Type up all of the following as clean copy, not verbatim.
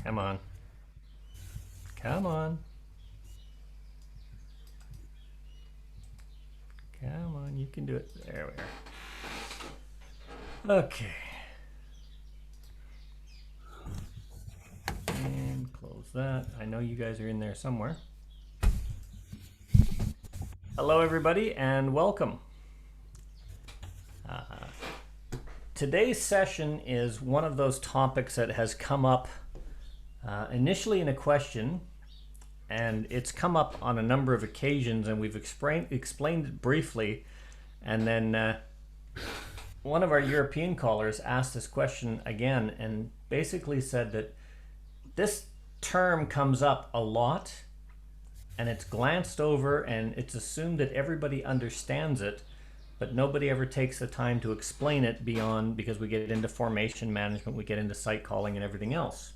Come on. Come on. Come on, you can do it. There we are. Okay. And close that. I know you guys are in there somewhere. Hello, everybody, and welcome. Today's session is one of those topics that has come up initially in a question, and it's come up on a number of occasions, and we've explained it briefly, and then one of our European callers asked this question again and basically said that this term comes up a lot and it's glanced over and it's assumed that everybody understands it, but nobody ever takes the time to explain it beyond, because we get into formation management, we get into site calling and everything else.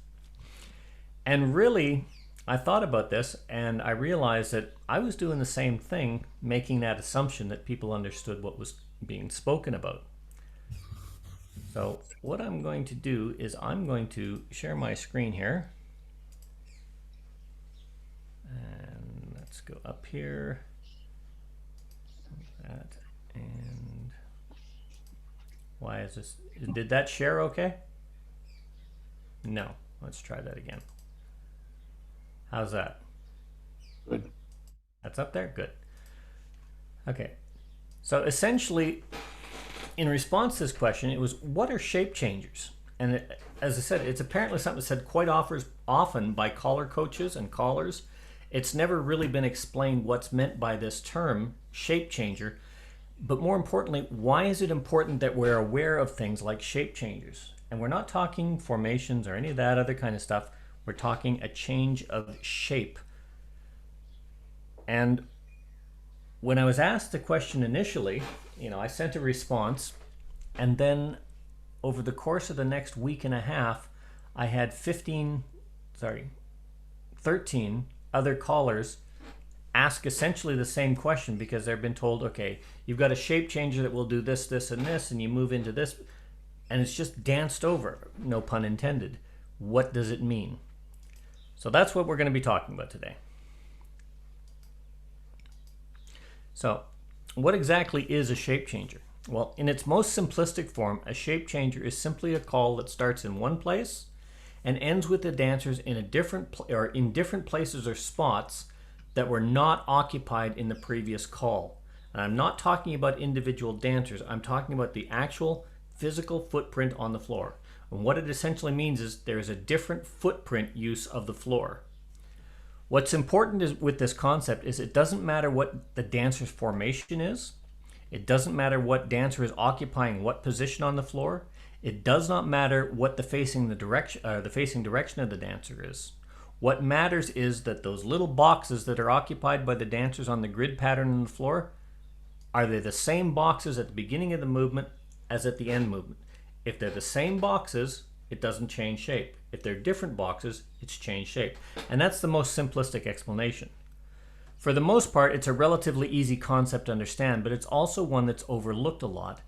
And really, I thought about this and I realized that I was doing the same thing, making that assumption that people understood what was being spoken about. So what I'm going to do is I'm going to share my screen here. And let's go up here. Like that. And why is this? Did that share okay? No. Let's try that again. How's that? Good. That's up there? Good. Okay. So essentially, in response to this question, it was, what are shape changers? And it, as I said, it's apparently something said quite often by caller coaches and callers. It's never really been explained what's meant by this term, shape changer. But more importantly, why is it important that we're aware of things like shape changers? And we're not talking formations or any of that other kind of stuff. We're talking a change of shape. And when I was asked the question initially, I sent a response, and then over the course of the next week and a half, I had 13 other callers ask essentially the same question, because they've been told, okay, you've got a shape changer that will do this, this, and this, and you move into this, and it's just danced over, no pun intended. What does it mean? So that's what we're going to be talking about today. So what exactly is a shape changer? Well, in its most simplistic form, a shape changer is simply a call that starts in one place and ends with the dancers in different places or spots that were not occupied in the previous call. And I'm not talking about individual dancers. I'm talking about the actual physical footprint on the floor. And what it essentially means is there is a different footprint use of the floor. What's important with this concept is it doesn't matter what the dancer's formation is. It doesn't matter what dancer is occupying what position on the floor. It does not matter what the facing direction of the dancer is. What matters is that those little boxes that are occupied by the dancers on the grid pattern on the floor, are they the same boxes at the beginning of the movement as at the end movement? If they're the same boxes, it doesn't change shape. If they're different boxes, it's changed shape. And that's the most simplistic explanation. For the most part, it's a relatively easy concept to understand, but it's also one that's overlooked a lot,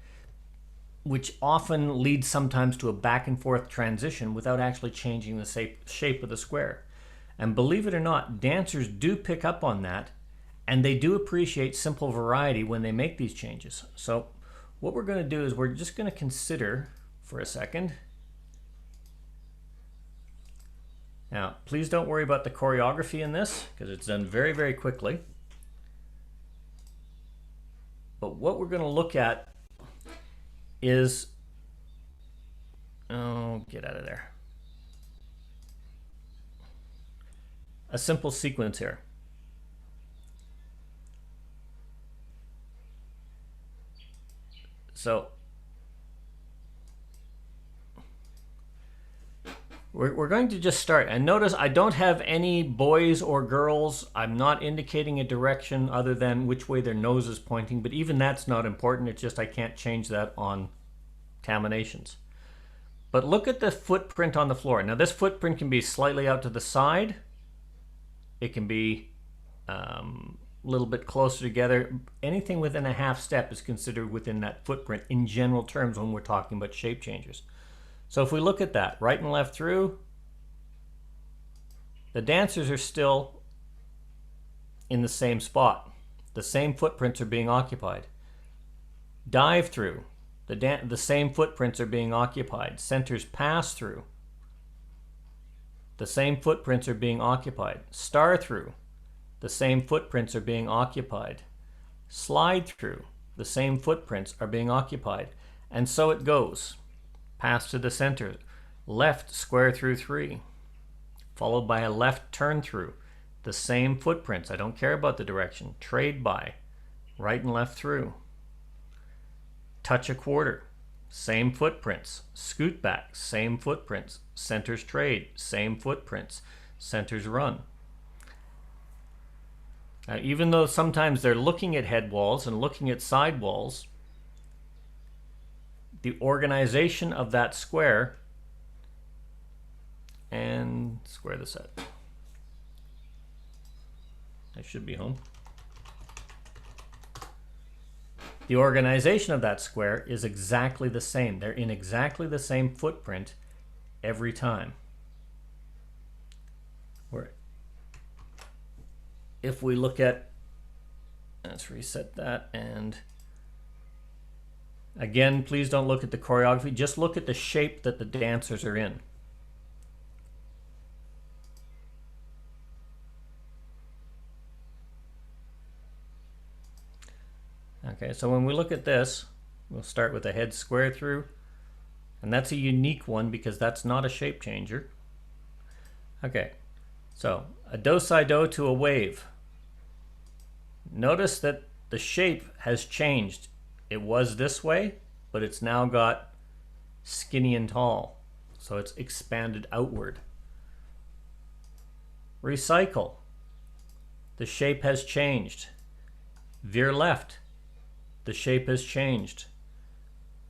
which often leads sometimes to a back and forth transition without actually changing the shape of the square. And believe it or not, dancers do pick up on that, and they do appreciate simple variety when they make these changes. So what we're going to do is we're just going to consider for a second. Now, please don't worry about the choreography in this, because it's done very, very quickly. But what we're going to look at is, oh, get out of there. A simple sequence here. So we're going to just start, and notice I don't have any boys or girls. I'm not indicating a direction other than which way their nose is pointing, but even that's not important. It's just I can't change that on combinations. But look at the footprint on the floor. Now this footprint can be slightly out to the side. It can be a little bit closer together. Anything within a half step is considered within that footprint in general terms when we're talking about shape changers. So if we look at that, right and left through, the dancers are still in the same spot. The same footprints are being occupied. Dive through, the same footprints are being occupied. Centers pass through, the same footprints are being occupied. Star through, the same footprints are being occupied. Slide through, the same footprints are being occupied. And so it goes. Pass to the center. Left square through 3, followed by a left turn through. The same footprints, I don't care about the direction. Trade by, right and left through. Touch a quarter, same footprints. Scoot back, same footprints. Centers trade, same footprints. Centers run. Now, even though sometimes they're looking at head walls and looking at side walls, the organization of that square, and square this out. I should be home. The organization of that square is exactly the same. They're in exactly the same footprint every time. If we look at, let's reset that, and again, please don't look at the choreography, just look at the shape that the dancers are in. Okay, so when we look at this, we'll start with a head square through, and that's a unique one because that's not a shape changer. Okay, so a do-si-do to a wave. Notice that the shape has changed. It was this way, but it's now got skinny and tall, so it's expanded outward. Recycle. The shape has changed. Veer left. The shape has changed.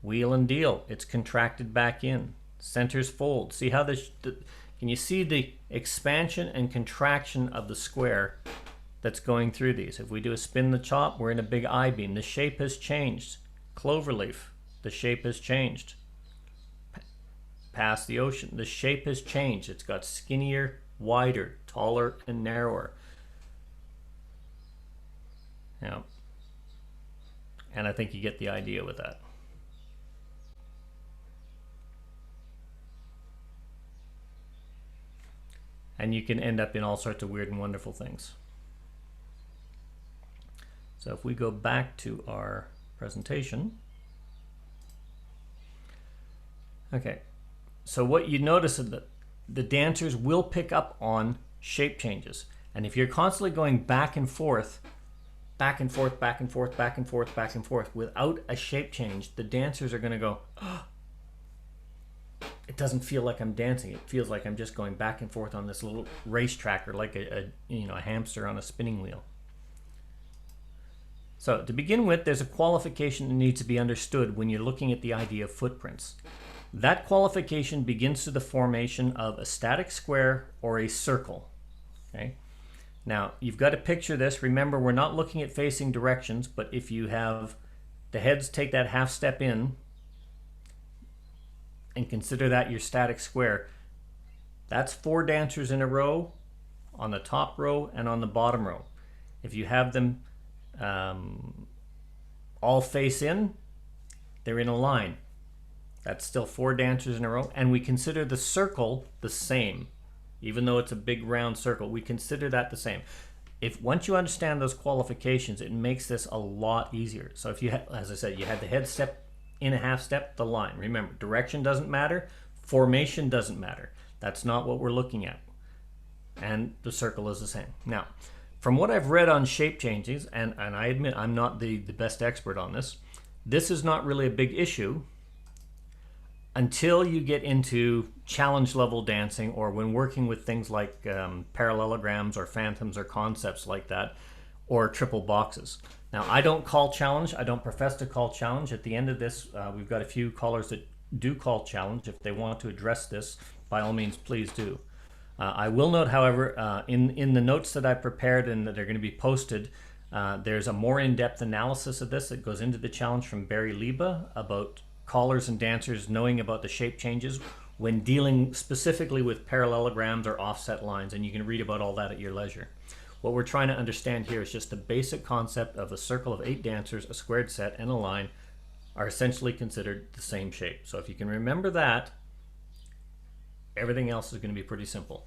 Wheel and deal. It's contracted back in. Centers fold. See how can you see the expansion and contraction of the square that's going through these? If we do a spin the chop, we're in a big I-beam. The shape has changed. Cloverleaf. The shape has changed. Past the ocean. The shape has changed. It's got skinnier, wider, taller, and narrower. Now, and I think you get the idea with that. And you can end up in all sorts of weird and wonderful things. So if we go back to our presentation. Okay, so what you notice is that the dancers will pick up on shape changes. And if you're constantly going back and forth, back and forth, back and forth, back and forth, back and forth, without a shape change, the dancers are going to go, oh, it doesn't feel like I'm dancing. It feels like I'm just going back and forth on this little racetrack, or like a hamster on a spinning wheel. So to begin with, there's a qualification that needs to be understood when you're looking at the idea of footprints. That qualification begins to the formation of a static square or a circle. Okay. Now, you've got to picture this. Remember, we're not looking at facing directions, but if you have the heads take that half step in and consider that your static square, that's 4 dancers in a row on the top row and on the bottom row. If you have them all face in, they're in a line. That's still 4 dancers in a row, and we consider the circle the same. Even though it's a big round circle, we consider that the same. Once you understand those qualifications, it makes this a lot easier. So if you as I said, you had the head step in a half step, the line. Remember, direction doesn't matter, formation doesn't matter. That's not what we're looking at. And the circle is the same. Now, from what I've read on shape changes, and I admit I'm not the best expert on this, this is not really a big issue until you get into challenge level dancing, or when working with things like parallelograms or phantoms or concepts like that, or triple boxes. Now, I don't call challenge. I don't profess to call challenge. At the end of this, we've got a few callers that do call challenge. If they want to address this, by all means, please do. I will note, however, in the notes that I prepared and that are going to be posted, there's a more in-depth analysis of this that goes into the challenge from Barry Liba about callers and dancers knowing about the shape changes when dealing specifically with parallelograms or offset lines, and you can read about all that at your leisure. What we're trying to understand here is just the basic concept of a circle of 8 dancers, a squared set, and a line are essentially considered the same shape. So if you can remember that, everything else is going to be pretty simple.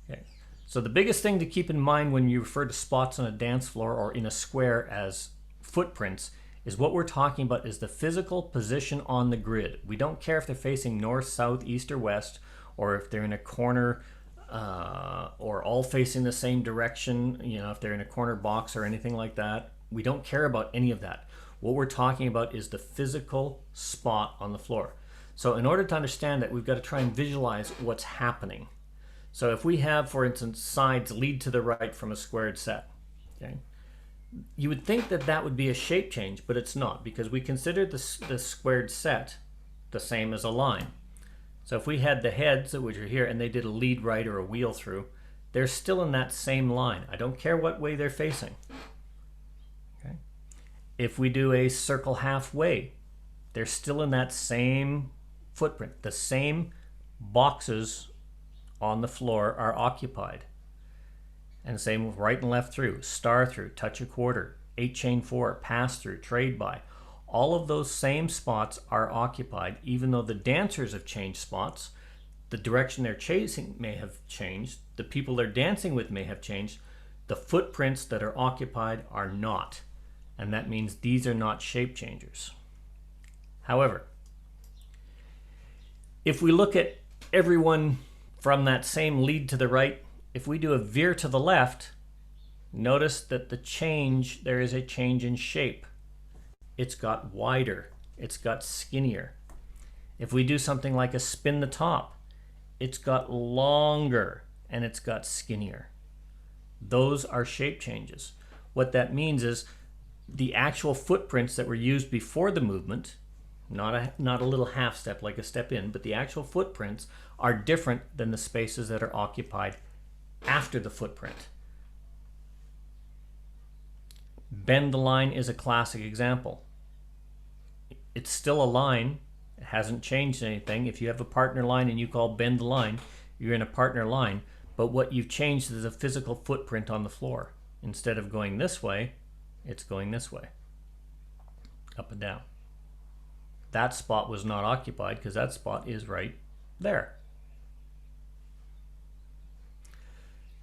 Okay. So the biggest thing to keep in mind when you refer to spots on a dance floor or in a square as footprints is what we're talking about is the physical position on the grid. We don't care if they're facing north, south, east, or west, or if they're in a corner or all facing the same direction, you know, if they're in a corner box or anything like that. We don't care about any of that. What we're talking about is the physical spot on the floor. So in order to understand that, we've got to try and visualize what's happening. So if we have, for instance, sides lead to the right from a squared set, okay, you would think that that would be a shape change, but it's not, because we consider the squared set the same as a line. So if we had the heads, which are here, and they did a lead right or a wheel through, they're still in that same line. I don't care what way they're facing. Okay. If we do a circle halfway, they're still in that same footprint. The same boxes on the floor are occupied. And same with right and left through, star through, touch a quarter, 8 chain 4, pass through, trade by. All of those same spots are occupied, even though the dancers have changed spots. The direction they're chasing may have changed. The people they're dancing with may have changed. The footprints that are occupied are not. And that means these are not shape changers. However, if we look at everyone from that same lead to the right, if we do a veer to the left, notice that there is a change in shape. It's got wider, it's got skinnier. If we do something like a spin the top, it's got longer and it's got skinnier. Those are shape changes. What that means is the actual footprints that were used before the movement, not a little half step like a step in, but the actual footprints are different than the spaces that are occupied after the footprint. Bend the line is a classic example. It's still a line. It hasn't changed anything. If you have a partner line and you call bend the line, you're in a partner line. But what you've changed is a physical footprint on the floor. Instead of going this way, it's going this way, up and down. That spot was not occupied because that spot is right there.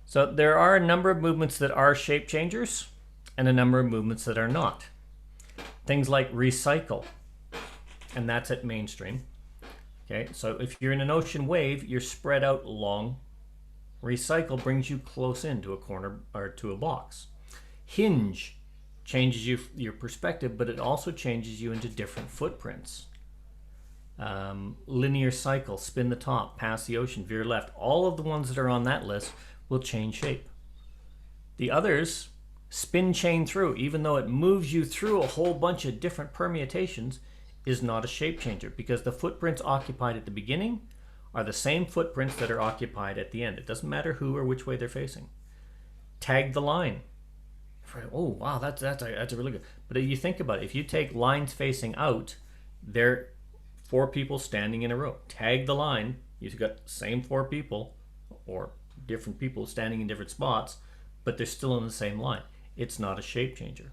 So there are a number of movements that are shape changers and a number of movements that are not. Things like recycle, and that's at mainstream. Okay, so if you're in an ocean wave, you're spread out long. Recycle brings you close into a corner or to a box. Hinge changes your perspective, but it also changes you into different footprints. Linear cycle, spin the top, pass the ocean, veer left. All of the ones that are on that list will change shape. The others, spin chain through, even though it moves you through a whole bunch of different permutations, is not a shape changer because the footprints occupied at the beginning are the same footprints that are occupied at the end. It doesn't matter who or which way they're facing. Tag the line. Oh wow, that's a really good. But you think about it, if you take lines facing out, they're 4 people standing in a row. Tag the line. You've got the same 4 people or different people standing in different spots, but they're still in the same line. It's not a shape changer.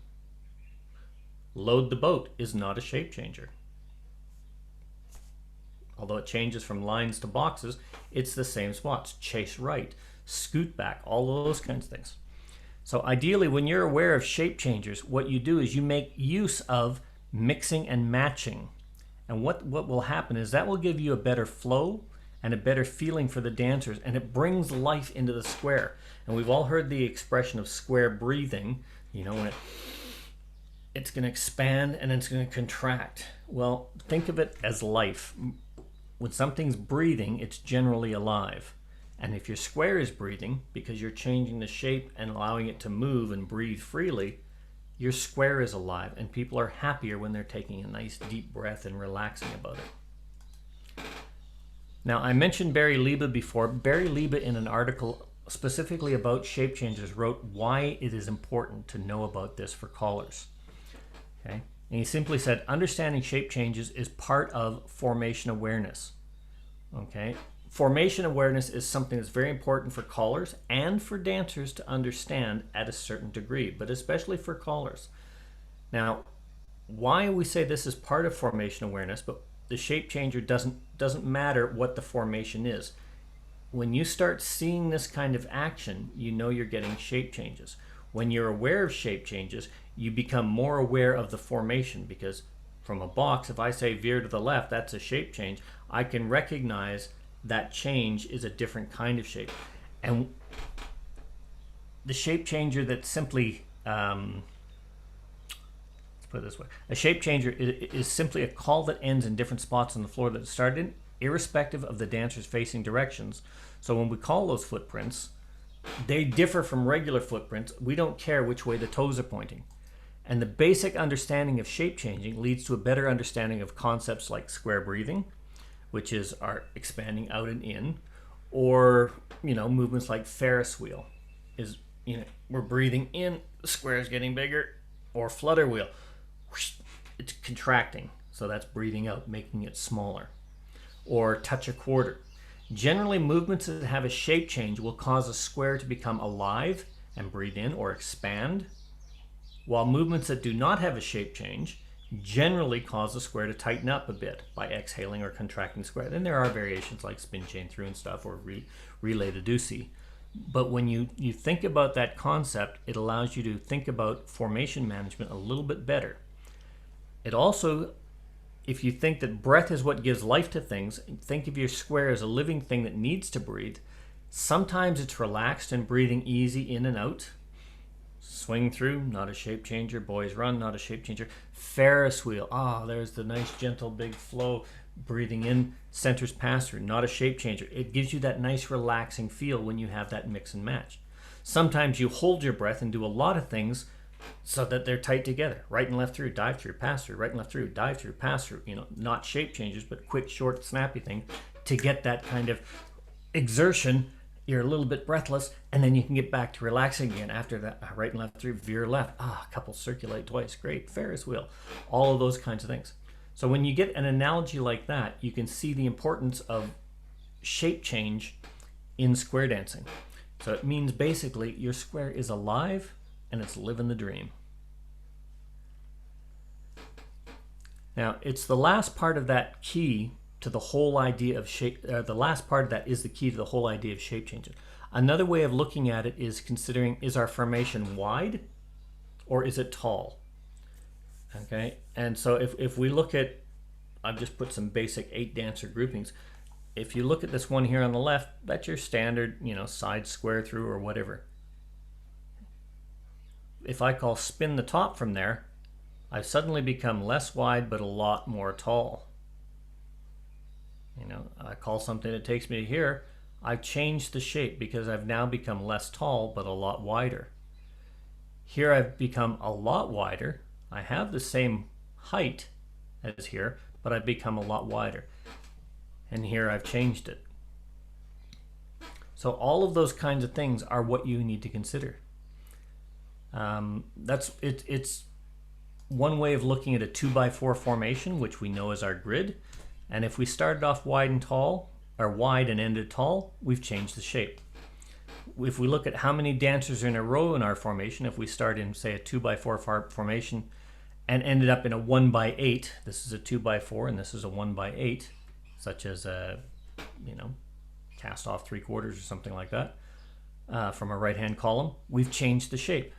Load the boat is not a shape changer. Although it changes from lines to boxes, it's the same spots. Chase right, scoot back, all of those kinds of things. So ideally, when you're aware of shape changers, what you do is you make use of mixing and matching. And what will happen is that will give you a better flow and a better feeling for the dancers, and it brings life into the square. And we've all heard the expression of square breathing, you know, when it's going to expand and it's going to contract. Well, think of it as life. When something's breathing, it's generally alive. And if your square is breathing, because you're changing the shape and allowing it to move and breathe freely, your square is alive, and people are happier when they're taking a nice deep breath and relaxing about it. Now, I mentioned Barry Liebe before. Barry Liebe, in an article specifically about shape changes, wrote why it is important to know about this for callers. Okay? And he simply said, understanding shape changes is part of formation awareness. Okay? Formation awareness is something that's very important for callers and for dancers to understand at a certain degree, but especially for callers. Now, why we say this is part of formation awareness, but the shape changer doesn't matter what the formation is. When you start seeing this kind of action, you know you're getting shape changes. When you're aware of shape changes, you become more aware of the formation, because from a box, if I say veer to the left, that's a shape change. I can recognize that change is a different kind of shape. And the shape changer that simply, let's put it this way, a shape changer is simply a call that ends in different spots on the floor that it started in, irrespective of the dancer's facing directions. So when we call those footprints, they differ from regular footprints. We don't care which way the toes are pointing. And the basic understanding of shape changing leads to a better understanding of concepts like square breathing, which is our expanding out and in, or movements like Ferris wheel is we're breathing in, the square is getting bigger, or flutter wheel, it's contracting, so that's breathing out, making it smaller, or touch a quarter. Generally, movements that have a shape change will cause a square to become alive and breathe in or expand, while movements that do not have a shape change generally cause the square to tighten up a bit by exhaling or contracting the square. Then there are variations like spin chain through and stuff, or relay the deucey. But when you think about that concept, it allows you to think about formation management a little bit better. It also, if you think that breath is what gives life to things, think of your square as a living thing that needs to breathe. Sometimes it's relaxed and breathing easy in and out. Swing through, not a shape changer. Boys run, not a shape changer. Ferris wheel, there's the nice gentle big flow. Breathing in, centers pass through, not a shape changer. It gives you that nice relaxing feel when you have that mix and match. Sometimes you hold your breath and do a lot of things so that they're tight together. Right and left through, dive through, pass through, right and left through, dive through, pass through. Not shape changers, but quick, short, snappy thing to get that kind of exertion. You're a little bit breathless, and then you can get back to relaxing again after that. Right and left through, veer left. A couple circulate twice. Great. Ferris wheel. All of those kinds of things. So when you get an analogy like that, you can see the importance of shape change in square dancing. So it means basically your square is alive and it's living the dream. Now, it's the last part of that key to the whole idea of shape. The last part of that is the key to the whole idea of shape changes. Another way of looking at it is considering, is our formation wide or is it tall? Okay, and so if we look at, I've just put some basic 8 dancer groupings. If you look at this one here on the left, that's your standard, side square through or whatever. If I call spin the top from there, I've suddenly become less wide but a lot more tall. I call something that takes me to here, I've changed the shape because I've now become less tall but a lot wider. Here I've become a lot wider. I have the same height as here, but I've become a lot wider. And here I've changed it. So all of those kinds of things are what you need to consider. It's one way of looking at a 2x4 formation, which we know is our grid. And if we started off wide and tall, or wide and ended tall, we've changed the shape. If we look at how many dancers are in a row in our formation, if we start in, say, a 2x4 formation and ended up in a 1x8, this is a 2x4 and this is a 1x8, such as a, cast off 3/4 or something like that, from a right-hand column, we've changed the shape.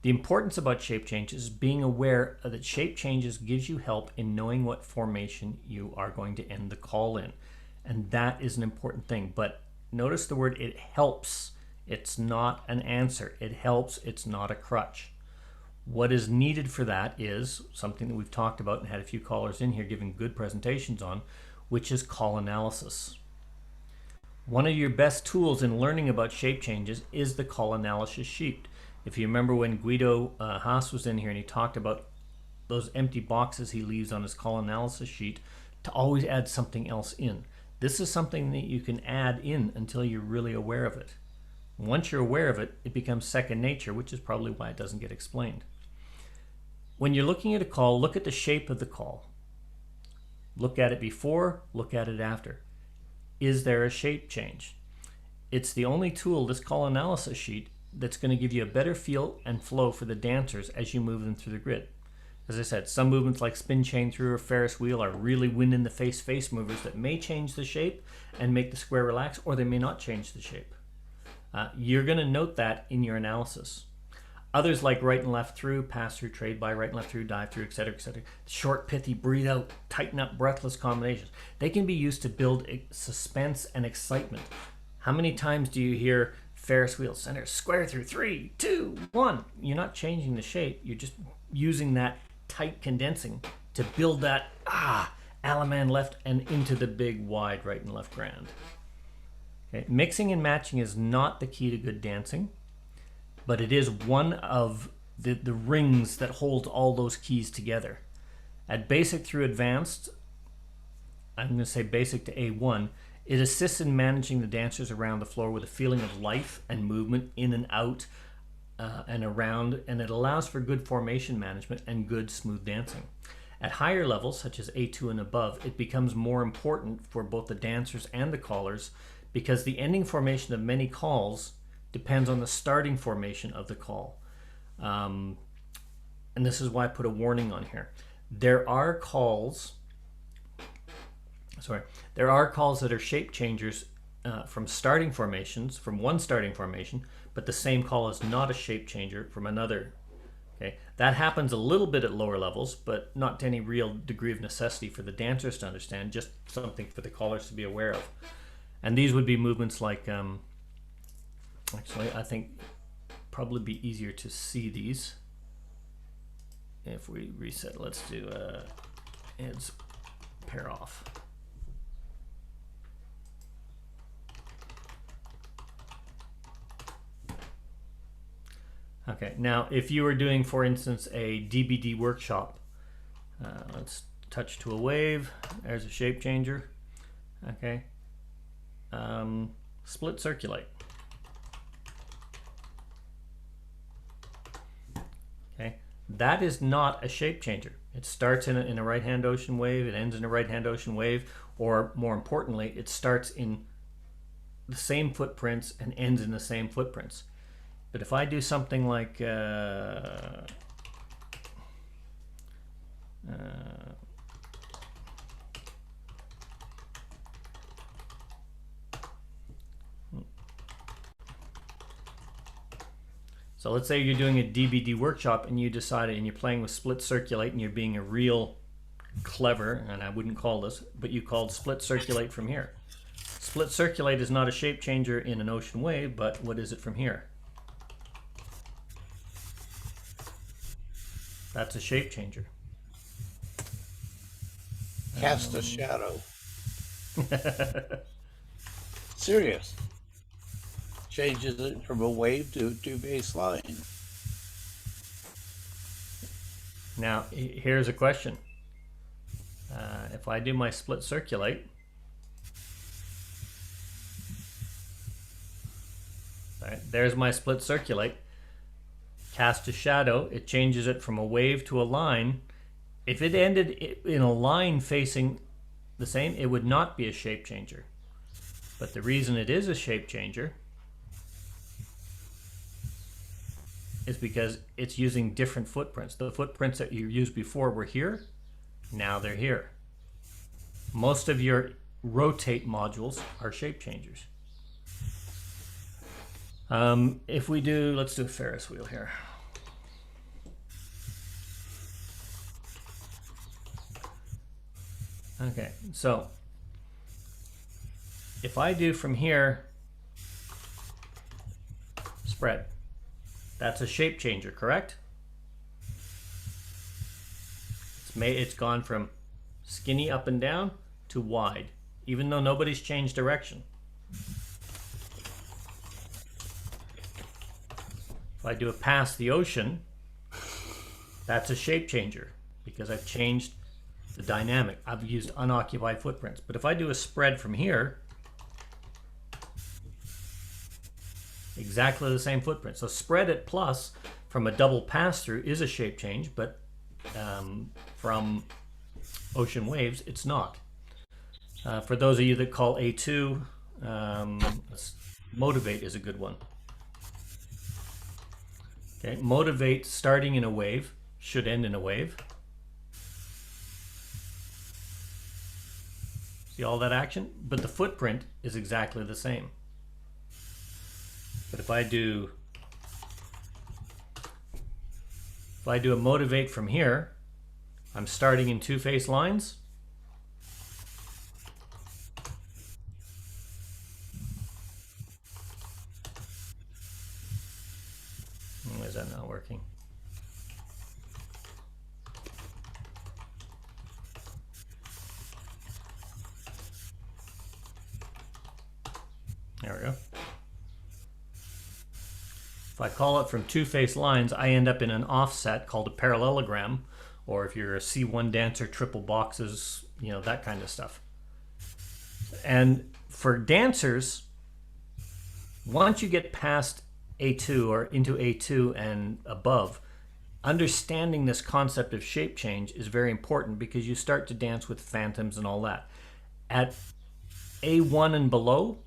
The importance about shape changes is being aware that shape changes gives you help in knowing what formation you are going to end the call in. And that is an important thing. But notice the word, it helps. It's not an answer. It helps. It's not a crutch. What is needed for that is something that we've talked about and had a few callers in here giving good presentations on, which is call analysis. One of your best tools in learning about shape changes is the call analysis sheet. If you remember when Guido Haas was in here and he talked about those empty boxes he leaves on his call analysis sheet to always add something else in. This is something that you can add in until you're really aware of it. Once you're aware of it, it becomes second nature, which is probably why it doesn't get explained. when you're looking at a call, look at the shape of the call. Look at it before, look at it after. Is there a shape change? It's the only tool, this call analysis sheet, that's going to give you a better feel and flow for the dancers as you move them through the grid. As I said, some movements like spin chain through or Ferris wheel are really wind in the face movers that may change the shape and make the square relax, or they may not change the shape. You're going to note that in your analysis. Others like right and left through, pass through, trade by, right and left through, dive through, etc., etc. Short, pithy, breathe out, tighten up, breathless combinations. They can be used to build suspense and excitement. How many times do you hear Ferris wheel center square through 3, 2, 1? You're not changing the shape. You're just using that tight condensing to build that Alaman left and into the big wide right and left grand. Okay. Mixing and matching is not the key to good dancing, but it is one of the rings that holds all those keys together. At basic through advanced, I'm going to say basic to A1, it assists in managing the dancers around the floor with a feeling of life and movement in and out and around, and it allows for good formation management and good smooth dancing. At higher levels, such as A2 and above, it becomes more important for both the dancers and the callers because the ending formation of many calls depends on the starting formation of the call. And this is why I put a warning on here. There are calls that are shape changers from starting formations, from one starting formation, but the same call is not a shape changer from another. Okay, that happens a little bit at lower levels, but not to any real degree of necessity for the dancers to understand, just something for the callers to be aware of. And these would be movements like, actually, I think probably be easier to see these if we reset. Let's do heads pair off. Okay, now if you were doing, for instance, a DBD workshop, let's touch to a wave. There's a shape changer. Okay, split circulate. Okay, that is not a shape changer. It starts in a right hand ocean wave, it ends in a right hand ocean wave, or more importantly, it starts in the same footprints and ends in the same footprints. But if I do something like so let's say you're doing a DBD workshop and you decided, and you're playing with split circulate and you're being a real clever, and I wouldn't call this, but you called split circulate from here. Split circulate is not a shape changer in an ocean wave, but what is it from here? That's a shape changer. Cast a shadow. Serious. Changes it from a wave to baseline. Now, here's a question. If I do my split circulate, right, there's my split circulate. Cast a shadow, it changes it from a wave to a line. If it ended in a line facing the same, it would not be a shape changer. But the reason it is a shape changer is because it's using different footprints. The footprints that you used before were here, now they're here. Most of your rotate modules are shape changers. If we do, let's do a Ferris wheel here. Okay, so if I do from here, spread, that's a shape changer, correct? It's gone from skinny up and down to wide, even though nobody's changed direction. If I do a past the ocean, that's a shape changer because I've changed the dynamic. I've used unoccupied footprints. But if I do a spread from here, exactly the same footprint. So spread at plus from a double pass through is a shape change, but from ocean waves, it's not. For those of you that call A2, motivate is a good one. Okay, motivate starting in a wave should end in a wave. See all that action? But the footprint is exactly the same. But if I do a motivate from here, I'm starting in two-face lines. Why is that not working? There we go. If I call it from two-face lines, I end up in an offset called a parallelogram, or if you're a C1 dancer, triple boxes, you know, that kind of stuff. And for dancers, once you get past A2 or into A2 and above, understanding this concept of shape change is very important because you start to dance with phantoms and all that. At A1 and below,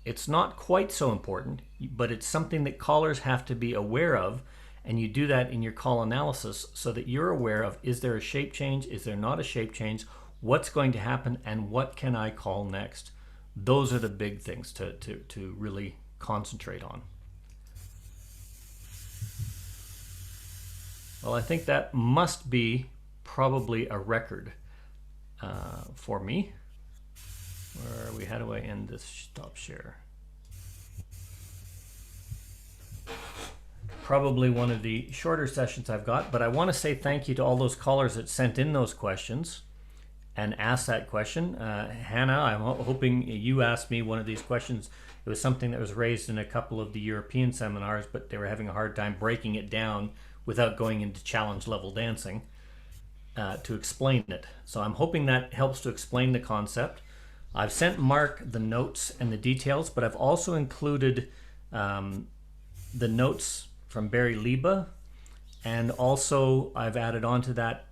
it's not quite so important, but it's something that callers have to be aware of, and you do that in your call analysis so that you're aware of, is there a shape change, is there not a shape change, what's going to happen, and what can I call next? Those are the big things to really concentrate on. Well, I think that must be probably a record for me. Where are we? How do I end this stop share? Probably one of the shorter sessions I've got, but I want to say thank you to all those callers that sent in those questions and asked that question. Hannah, I'm hoping you asked me one of these questions. It was something that was raised in a couple of the European seminars, but they were having a hard time breaking it down without going into challenge level dancing to explain it. So I'm hoping that helps to explain the concept. I've sent Mark the notes and the details, but I've also included the notes from Barry Liba, and also I've added on to that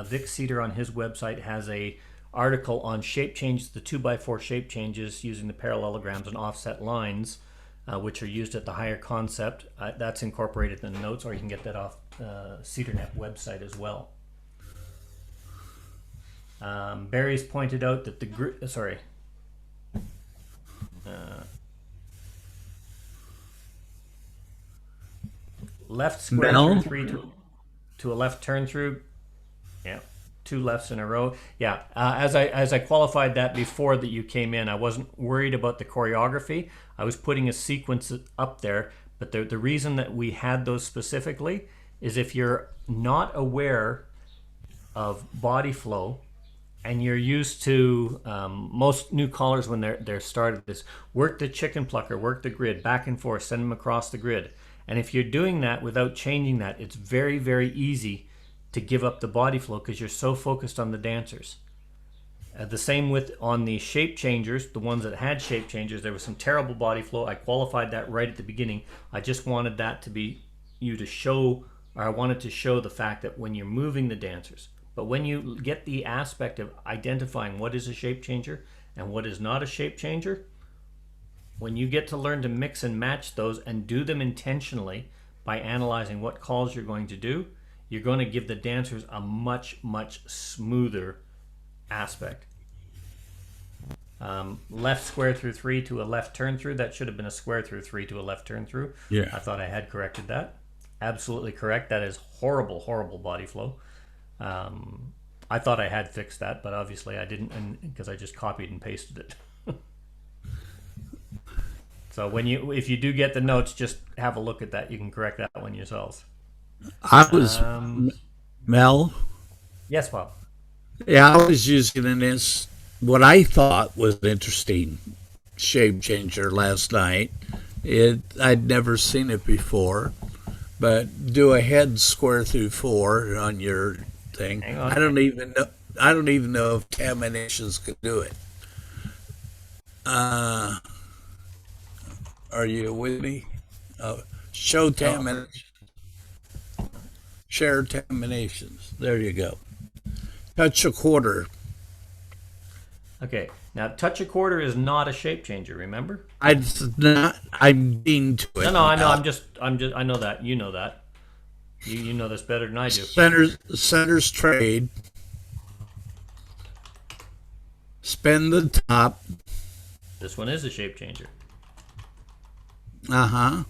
Vic Cedar on his website has a article on shape changes, the 2x4 shape changes using the parallelograms and offset lines, which are used at the higher concept. That's incorporated in the notes, or you can get that off CedarNet website as well. Barry's pointed out that left square through three to a left turn through. Yeah, two lefts in a row. Yeah, as I qualified that before that you came in, I wasn't worried about the choreography. I was putting a sequence up there, but the reason that we had those specifically is if you're not aware of body flow, and you're used to most new callers when they're started this, work the chicken plucker, work the grid, back and forth, send them across the grid. And if you're doing that without changing that, it's very, very easy to give up the body flow because you're so focused on the dancers. The same with on the shape changers, the ones that had shape changers, there was some terrible body flow. I qualified that right at the beginning. I just wanted that to be you to show, or I wanted to show the fact that when you're moving the dancers, but when you get the aspect of identifying what is a shape changer and what is not a shape changer, when you get to learn to mix and match those and do them intentionally by analyzing what calls you're going to do, you're going to give the dancers a much, much smoother aspect. Left square through three to a left turn through, that should have been a square through three to a left turn through. Yeah. I thought I had corrected that. Absolutely correct. That is horrible, horrible body flow. I thought I had fixed that, but obviously I didn't, because I just copied and pasted it. So if you do get the notes, just have a look at that. You can correct that one yourselves. I was Mel. Yes, Bob. Yeah, I was using this what I thought was an interesting shape changer last night. I'd never seen it before, but do a head square through four on your thing. Hang on. I don't even know if Caminations could do it. Are you with me? Show Camination. Share terminations. There you go. Touch a quarter. Okay, now touch a quarter is not a shape changer. Remember? I'm being to it. No, I know. now. I know that. You know that. You know this better than I do. Centers trade. Spin the top. This one is a shape changer. Uh-huh.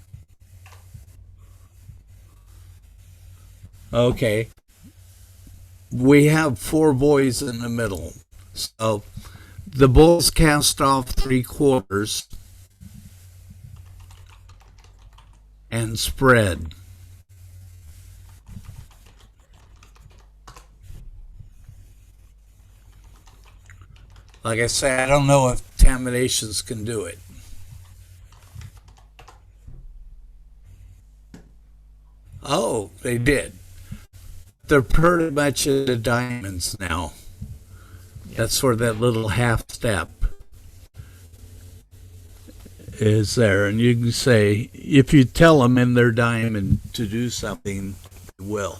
Okay. We have 4 boys in the middle. So the bulls cast off 3 quarters and spread. Like I say, I don't know if terminations can do it. Oh, they did. They're pretty much into diamonds now. That's where that little half step is there. And you can say, if you tell them in their diamond to do something, they will.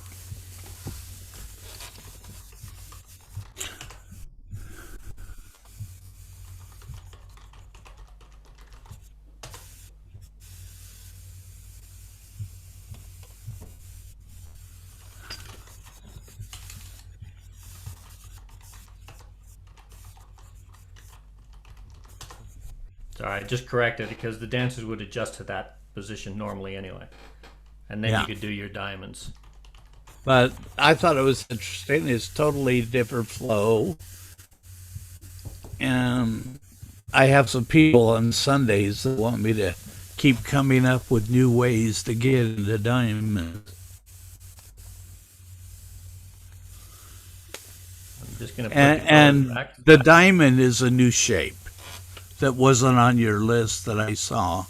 Sorry, I just corrected it because the dancers would adjust to that position normally anyway. And then Yeah. you could do your diamonds. But I thought it was interesting. It's totally different flow. And I have some people on Sundays that want me to keep coming up with new ways to get into diamonds. I'm just going to put And the back. the diamond is a new shape that wasn't on your list that I saw.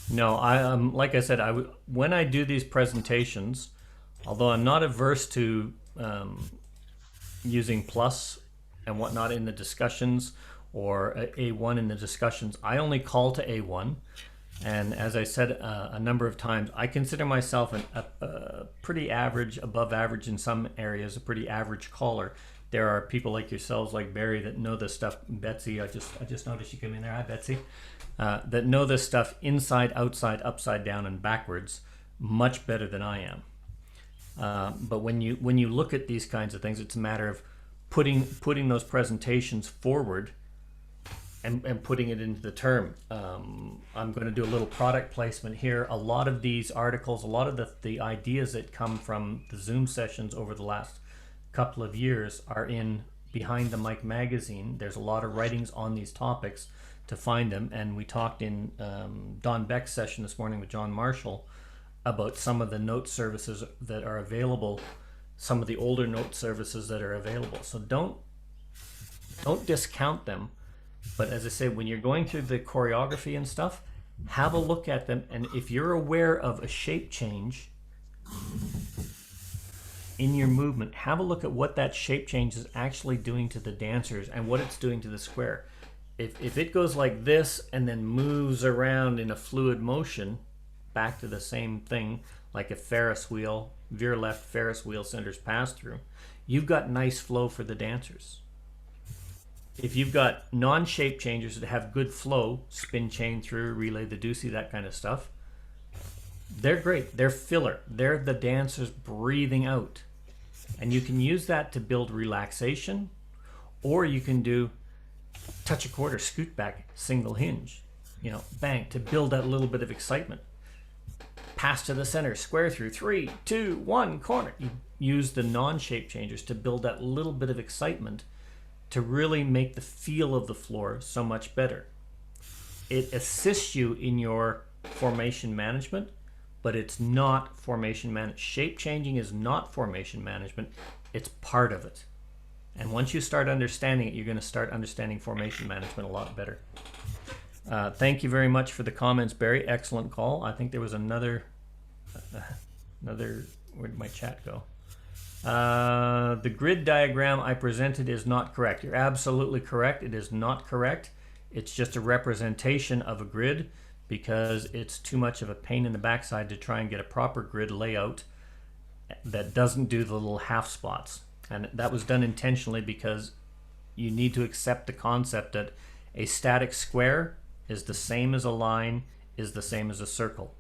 No, I like I said, when I do these presentations, although I'm not averse to using plus and whatnot in the discussions or A1 in the discussions, I only call to A1. And as I said a number of times, I consider myself a pretty average, above average in some areas, a pretty average caller. There are people like yourselves, like Barry, that know this stuff. Betsy, I just noticed you came in there. Hi, Betsy. That know this stuff inside, outside, upside down, and backwards much better than I am. But when you look at these kinds of things, it's a matter of putting those presentations forward and putting it into the term. I'm going to do a little product placement here. A lot of these articles, a lot of the ideas that come from the Zoom sessions over the last couple of years are in Behind the Mic magazine. There's a lot of writings on these topics to find them, and we talked in Don Beck's session this morning with John Marshall about some of the note services that are available, some of the older note services that are available. So don't discount them, but as I say, when you're going through the choreography and stuff, have a look at them, and if you're aware of a shape change in your movement, have a look at what that shape change is actually doing to the dancers and what it's doing to the square. If it goes like this and then moves around in a fluid motion back to the same thing, like a Ferris wheel, veer left Ferris wheel centers pass through, you've got nice flow for the dancers. If you've got non-shape changers that have good flow, spin chain through, relay the deucey, that kind of stuff, they're great. They're filler. They're the dancers breathing out. And you can use that to build relaxation, or you can do touch a quarter, scoot back, single hinge, bang, to build that little bit of excitement. Pass to the center, square through, 3, 2, 1, corner. You use the non-shape changers to build that little bit of excitement to really make the feel of the floor so much better. It assists you in your formation management, but it's not formation management. Shape changing is not formation management. It's part of it. And once you start understanding it, you're going to start understanding formation management a lot better. Thank you very much for the comments, Barry. Excellent call. I think there was another, where did my chat go? The grid diagram I presented is not correct. You're absolutely correct. It is not correct. It's just a representation of a grid because it's too much of a pain in the backside to try and get a proper grid layout that doesn't do the little half spots. And that was done intentionally because you need to accept the concept that a static square is the same as a line, is the same as a circle.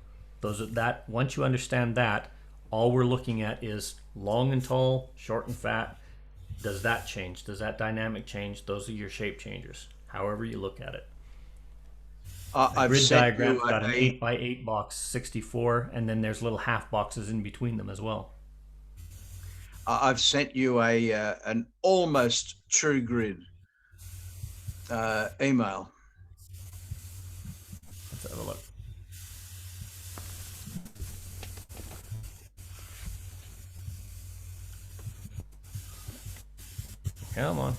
Once you understand that, all we're looking at is long and tall, short and fat. Does that change? Does that dynamic change? Those are your shape changers, however you look at it. I've Grid sent diagram's you got an 8 by 8 box, 64, and then there's little half boxes in between them as well. I've sent you an almost true grid email. Let's have a look. Come on.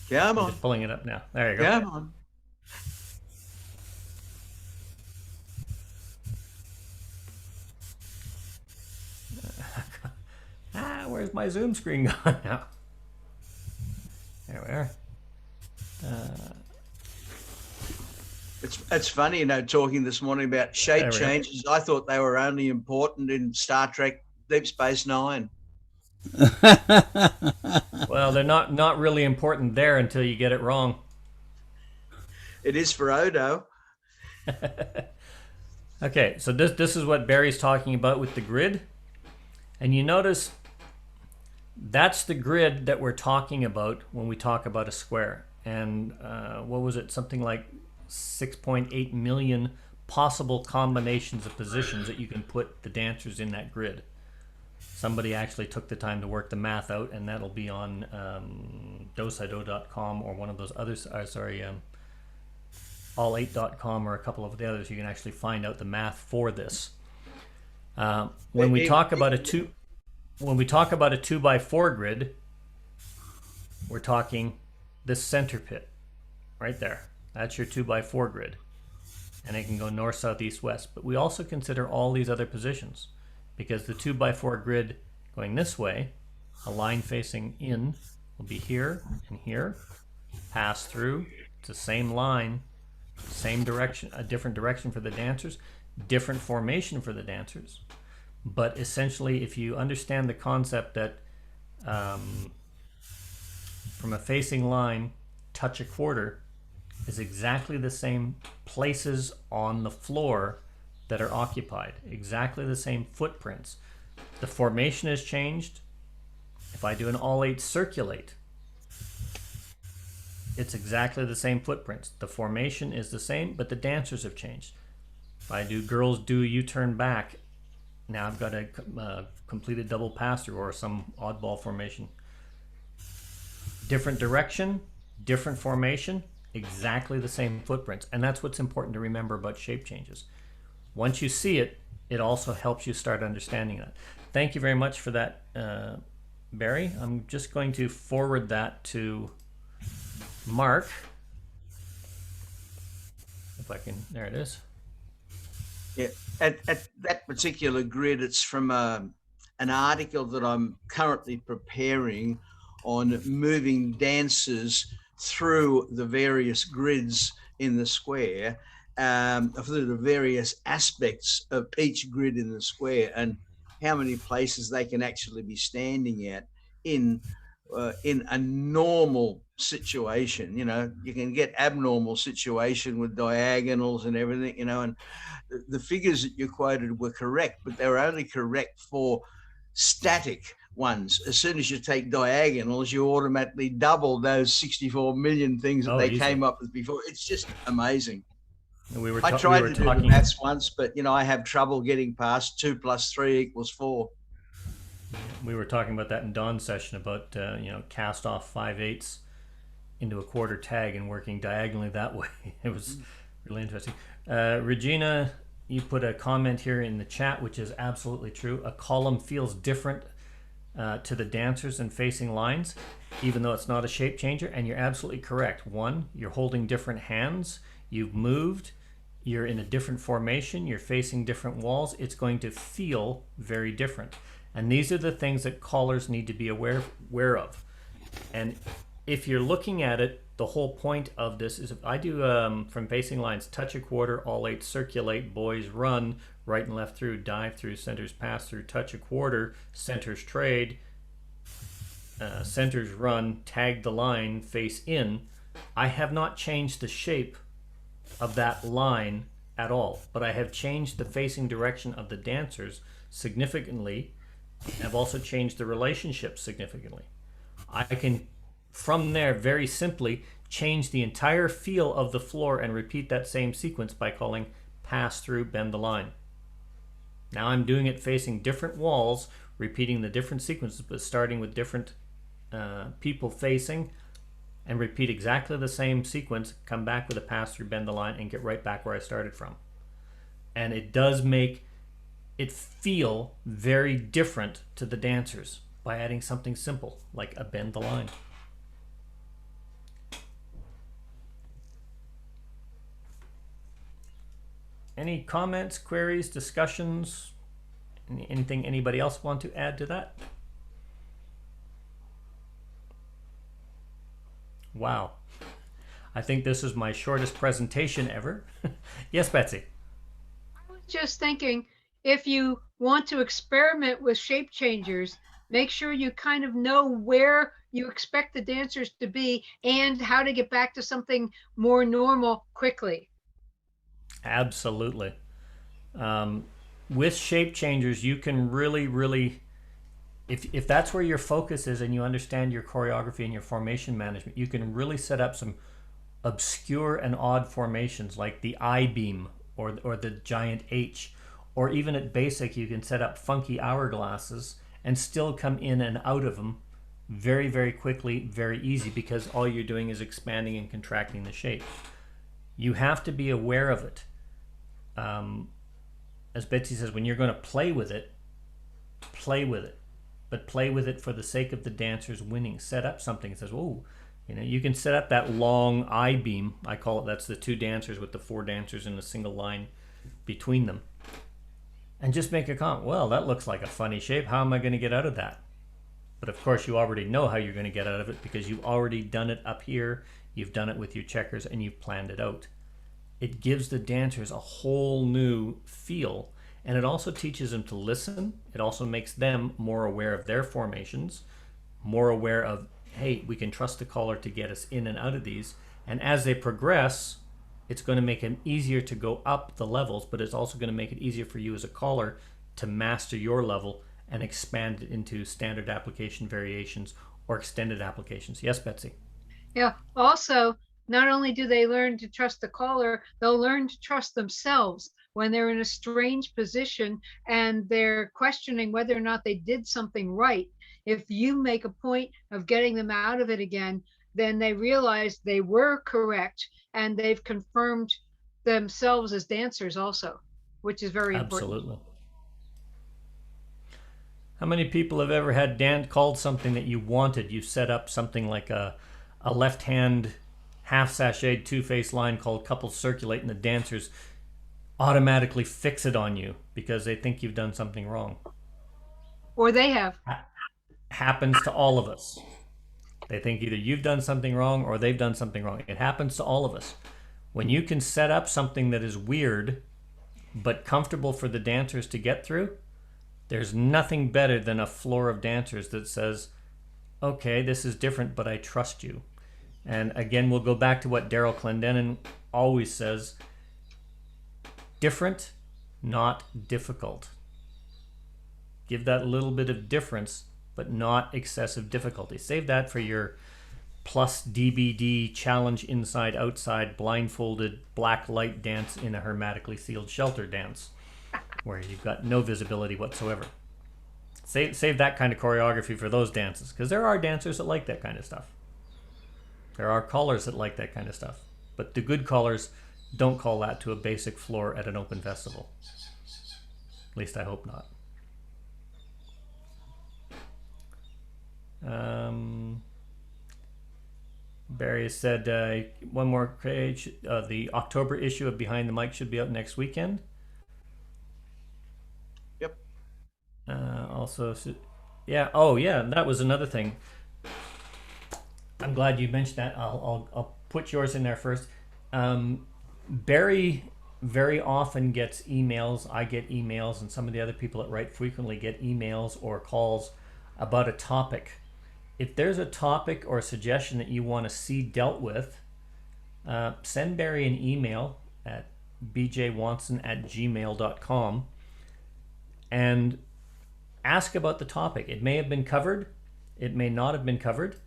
Come I'm on. just pulling it up now. There you go. Come on. Where's my Zoom screen gone now? There we are. It's funny, you know, talking this morning about shape changes. I thought they were only important in Star Trek Deep Space Nine. Well, they're not really important there until you get it wrong. It is for Odo. Okay, so this is what Barry's talking about with the grid. And you notice that's the grid that we're talking about when we talk about a square. And what was it? Something like 6.8 million possible combinations of positions that you can put the dancers in that grid. Somebody actually took the time to work the math out, and that'll be on dosido.com or one of those others. All8.com or a couple of the others. You can actually find out the math for this. When we talk about a 2x4 grid, we're talking this center pit right there. That's your 2x4 grid, and it can go north, south, east, west. But we also consider all these other positions, because the 2x4 grid going this way, a line facing in will be here and here, pass through. It's the same line, same direction, a different direction for the dancers, different formation for the dancers. But essentially, if you understand the concept that from a facing line, touch a quarter is exactly the same places on the floor that are occupied, exactly the same footprints. The formation has changed. If I do an all-8 circulate, it's exactly the same footprints. The formation is the same, but the dancers have changed. If I do girls do U-turn back, now I've got a completed double pass-through or some oddball formation. Different direction, different formation, exactly the same footprints. And that's what's important to remember about shape changes. Once you see it, it also helps you start understanding that. Thank you very much for that, Barry. I'm just going to forward that to Mark. If I can, there it is. Yeah, at that particular grid, it's from an article that I'm currently preparing on moving dancers through the various grids in the square, through the various aspects of each grid in the square, and how many places they can actually be standing at in a normal situation. You know, you can get abnormal situation with diagonals and everything, you know, and the figures that you quoted were correct, but they were only correct for static ones. As soon as you take diagonals, you automatically double those 64 million things that they came up with before. It's just amazing. I tried to do the maths once, but, you know, I have trouble getting past 2 + 3 = 4. We were talking about that in Don's session about, cast off 5/8 into a quarter tag and working diagonally that way. It was really interesting. Regina, you put a comment here in the chat, which is absolutely true. A column feels different to the dancers and facing lines, even though it's not a shape changer. And you're absolutely correct. One, you're holding different hands. You've moved. You're in a different formation. You're facing different walls. It's going to feel very different. And these are the things that callers need to be aware of. And if you're looking at it the whole point of this is if I do from facing lines, touch a quarter, all eight, circulate, boys run, right and left through, dive through, centers pass through, touch a quarter, centers trade, centers run, tag the line, face in. I have not changed the shape of that line at all, but I have changed the facing direction of the dancers significantly. I've also changed the relationship significantly. I can, from there, very simply change the entire feel of the floor and repeat that same sequence by calling pass through, bend the line. Now I'm doing it facing different walls, repeating the different sequences, but starting with different people facing, and repeat exactly the same sequence, come back with a pass through, bend the line, and get right back where I started from. And it does make it feel very different to the dancers by adding something simple like a bend the line. Any comments, queries, discussions? Anything anybody else want to add to that? Wow. I think this is my shortest presentation ever. Yes, Betsy. I was just thinking, if you want to experiment with shape changers, make sure you kind of know where you expect the dancers to be and how to get back to something more normal quickly. Absolutely. With shape changers, you can really, if that's where your focus is and you understand your choreography and your formation management, you can really set up some obscure and odd formations like the I-beam or the giant H, or even at basic you can set up funky hourglasses and still come in and out of them very quickly, very easy, because all you're doing is expanding and contracting the shape. You have to be aware of it. As Betsy says, when you're going to play with it, but play with it for the sake of the dancers winning. Set up something that says, oh, you can set up that long I-beam. I call it, that's the two dancers with the four dancers in a single line between them. And just make a comment, well, that looks like a funny shape. How am I going to get out of that? But of course, you already know how you're going to get out of it because you've already done it up here. You've done it with your checkers and you've planned it out. It gives the dancers a whole new feel, and it also teaches them to listen. It also makes them more aware of their formations, more aware of, hey, we can trust the caller to get us in and out of these. And as they progress, it's going to make it easier to go up the levels, but it's also going to make it easier for you as a caller to master your level and expand it into standard application variations or extended applications. Yes, Betsy? Yeah. Also, not only do they learn to trust the caller, they'll learn to trust themselves when they're in a strange position and they're questioning whether or not they did something right. If you make a point of getting them out of it again, then they realize they were correct and they've confirmed themselves as dancers also, which is very important. Absolutely. How many people have ever had called something that you wanted? You set up something like a left hand half sashayed two-face line called couple circulate, and the dancers automatically fix it on you because they think you've done something wrong. Or they have. Happens to all of us. They think either you've done something wrong or they've done something wrong. It happens to all of us. When you can set up something that is weird but comfortable for the dancers to get through, there's nothing better than a floor of dancers that says, okay, this is different, but I trust you. And again, we'll go back to what Daryl Clendenin always says, different, not difficult. Give that little bit of difference, but not excessive difficulty. Save that for your plus DBD challenge inside outside blindfolded black light dance in a hermetically sealed shelter dance where you've got no visibility whatsoever. Save that kind of choreography for those dances, because there are dancers that like that kind of stuff. There are callers that like that kind of stuff, but the good callers don't call that to a basic floor at an open festival. At least I hope not. Barry has said one more page. The October issue of Behind the Mic should be out next weekend. Yep. Also, yeah. Oh, yeah. That was another thing. I'm glad you mentioned that. I'll put yours in there first. Barry very often gets emails. I get emails, and some of the other people that write frequently get emails or calls about a topic. If there's a topic or a suggestion that you want to see dealt with, send Barry an email at bjwanson@gmail.com and ask about the topic. It may have been covered, it may not have been covered,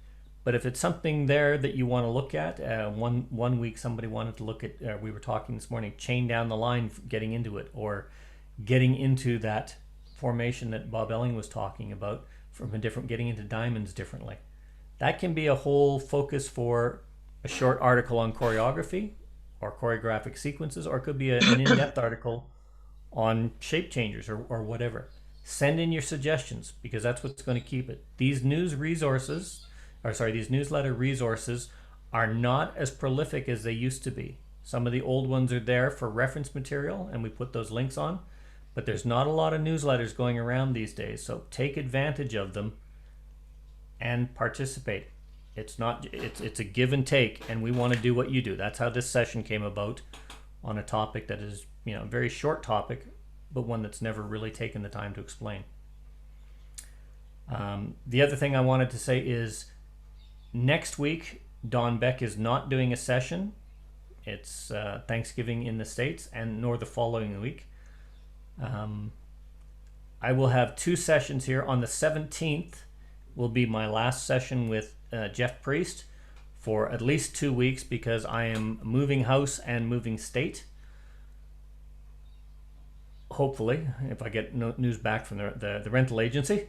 but if it's something there that you want to look at, one week somebody wanted to look at, we were talking this morning, chain down the line, getting into it, or getting into that formation that Bob Elling was talking about, from a different, getting into diamonds differently. That can be a whole focus for a short article on choreography or choreographic sequences, or it could be an in-depth article on shape changers or whatever. Send in your suggestions, because that's what's going to keep it. These newsletter resources are not as prolific as they used to be. Some of the old ones are there for reference material, and we put those links on, but there's not a lot of newsletters going around these days, so take advantage of them and participate. It's a give and take, and we want to do what you do. That's how this session came about, on a topic that is, a very short topic, but one that's never really taken the time to explain. The other thing I wanted to say is, next week, Don Beck is not doing a session. It's Thanksgiving in the States, and nor the following week. I will have 2 sessions here. On the 17th will be my last session with Jeff Priest for at least 2 weeks, because I am moving house and moving state. Hopefully, if I get news back from the rental agency.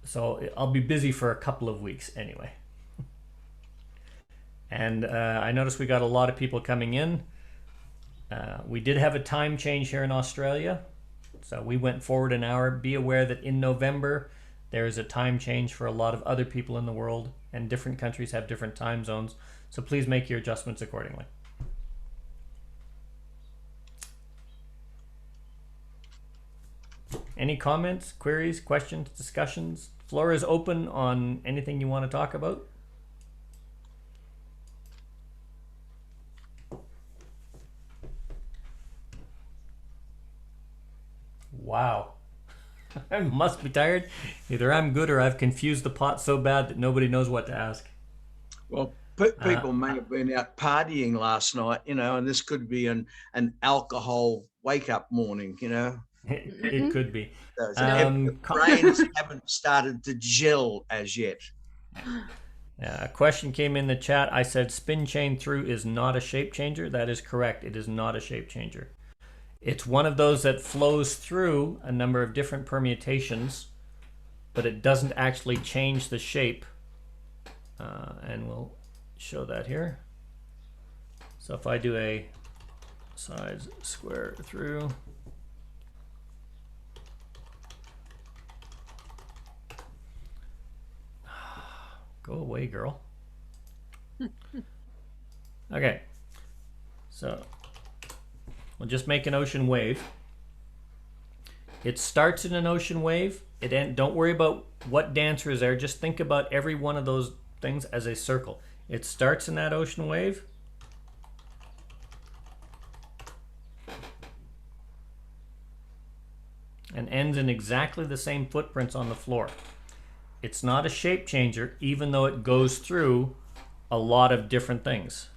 So I'll be busy for a couple of weeks anyway. And I noticed we got a lot of people coming in. We did have a time change here in Australia, so we went forward an hour. Be aware that in November there is a time change for a lot of other people in the world, and different countries have different time zones, so please make your adjustments accordingly. Any comments, queries, questions, discussions? Floor is open on anything you want to talk about. Wow. I must be tired. Either I'm good or I've confused the pot so bad that nobody knows what to ask. Well, people may have been out partying last night, and this could be an alcohol wake-up morning, It could be. Brains haven't started to gel as yet. A question came in the chat. I said spin chain through is not a shape changer. That is correct. It is not a shape changer. It's one of those that flows through a number of different permutations, but it doesn't actually change the shape. And we'll show that here. So if I do a sides square through, go away, girl. Okay, so we'll just make an ocean wave. It starts in an ocean wave. Don't worry about what dancer is there. Just think about every one of those things as a circle. It starts in that ocean wave. And ends in exactly the same footprints on the floor. It's not a shape changer, even though it goes through a lot of different things.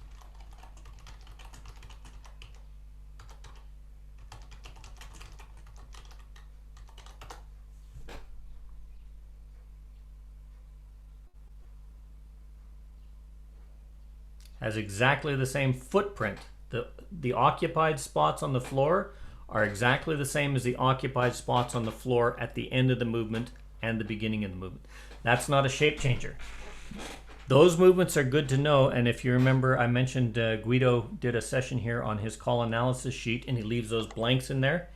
Has exactly the same footprint. The occupied spots on the floor are exactly the same as the occupied spots on the floor at the end of the movement and the beginning of the movement. That's not a shape changer. Those movements are good to know, and if you remember, I mentioned Guido did a session here on his call analysis sheet, and he leaves those blanks in there.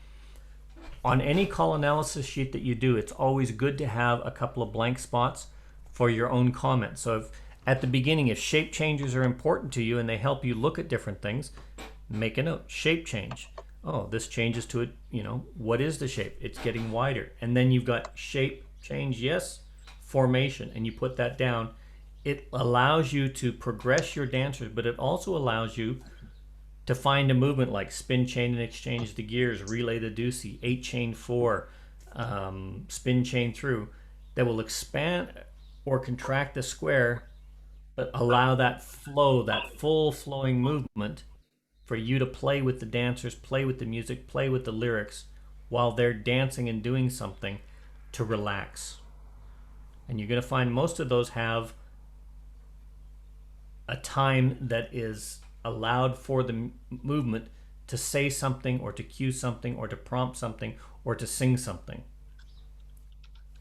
On any call analysis sheet that you do, it's always good to have a couple of blank spots for your own comments. So at the beginning, if shape changes are important to you and they help you look at different things, make a note. Shape change. Oh, this changes to it, what is the shape? It's getting wider. And then you've got shape change, yes, formation, and you put that down. it allows you to progress your dancers, but it also allows you to find a movement like spin chain and exchange the gears, relay the deucey, 8 chain 4, spin chain through, that will expand or contract the square, but allow that flow, that full flowing movement for you to play with the dancers, play with the music, play with the lyrics while they're dancing and doing something to relax. And you're going to find most of those have a time that is allowed for the movement to say something or to cue something or to prompt something or to sing something.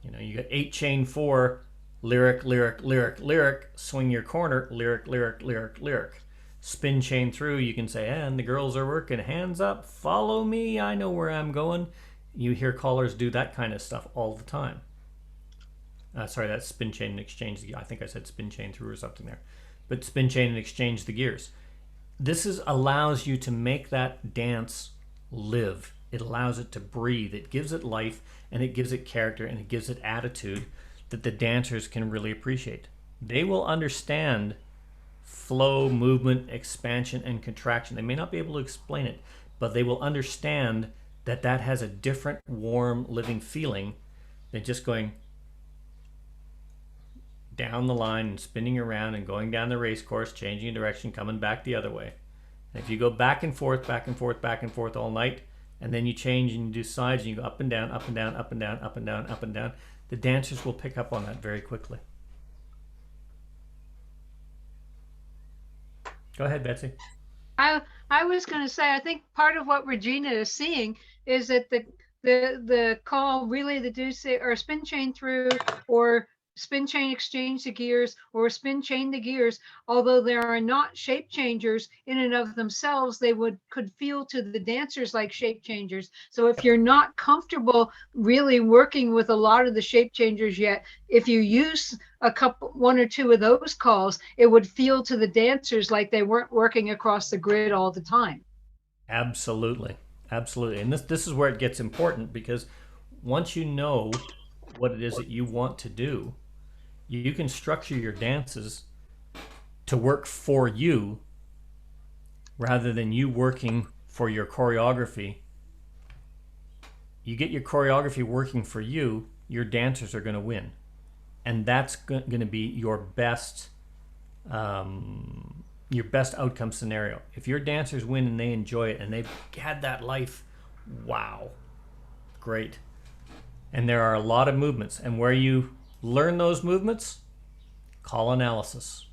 You know, you got 8 chain 4, lyric, lyric, lyric, lyric, swing your corner, lyric, lyric, lyric, lyric. Spin chain through, you can say, and the girls are working, hands up, follow me, I know where I'm going. You hear callers do that kind of stuff all the time. Sorry, that's spin chain and exchange. I think I said spin chain through or something there. But spin chain and exchange the gears. This allows you to make that dance live. It allows it to breathe. It gives it life, and it gives it character, and it gives it attitude that the dancers can really appreciate. They will understand flow, movement, expansion, and contraction. They may not be able to explain it, but they will understand that that has a different, warm, living feeling than just going down the line and spinning around and going down the race course, changing direction, coming back the other way. And if you go back and forth, back and forth, back and forth all night, and then you change and you do sides and you go up and down, up and down, up and down, up and down, up and down, the dancers will pick up on that very quickly. Go ahead, Betsy. I was going to say, I think part of what Regina is seeing is that the call relay the deuce or spin chain through or spin chain exchange the gears or spin chain the gears, although there are not shape changers in and of themselves, they could feel to the dancers like shape changers. So if you're not comfortable really working with a lot of the shape changers yet, if you use one or two of those calls, it would feel to the dancers like they weren't working across the grid all the time. Absolutely. Absolutely. And this is where it gets important, because once you know what it is that you want to do, you can structure your dances to work for you rather than you working for your choreography. You get your choreography working for you, your dancers are going to win. And that's going to be your best outcome scenario. If your dancers win and they enjoy it and they've had that life, wow, great. And there are a lot of movements, and where you learn those movements, call analysis.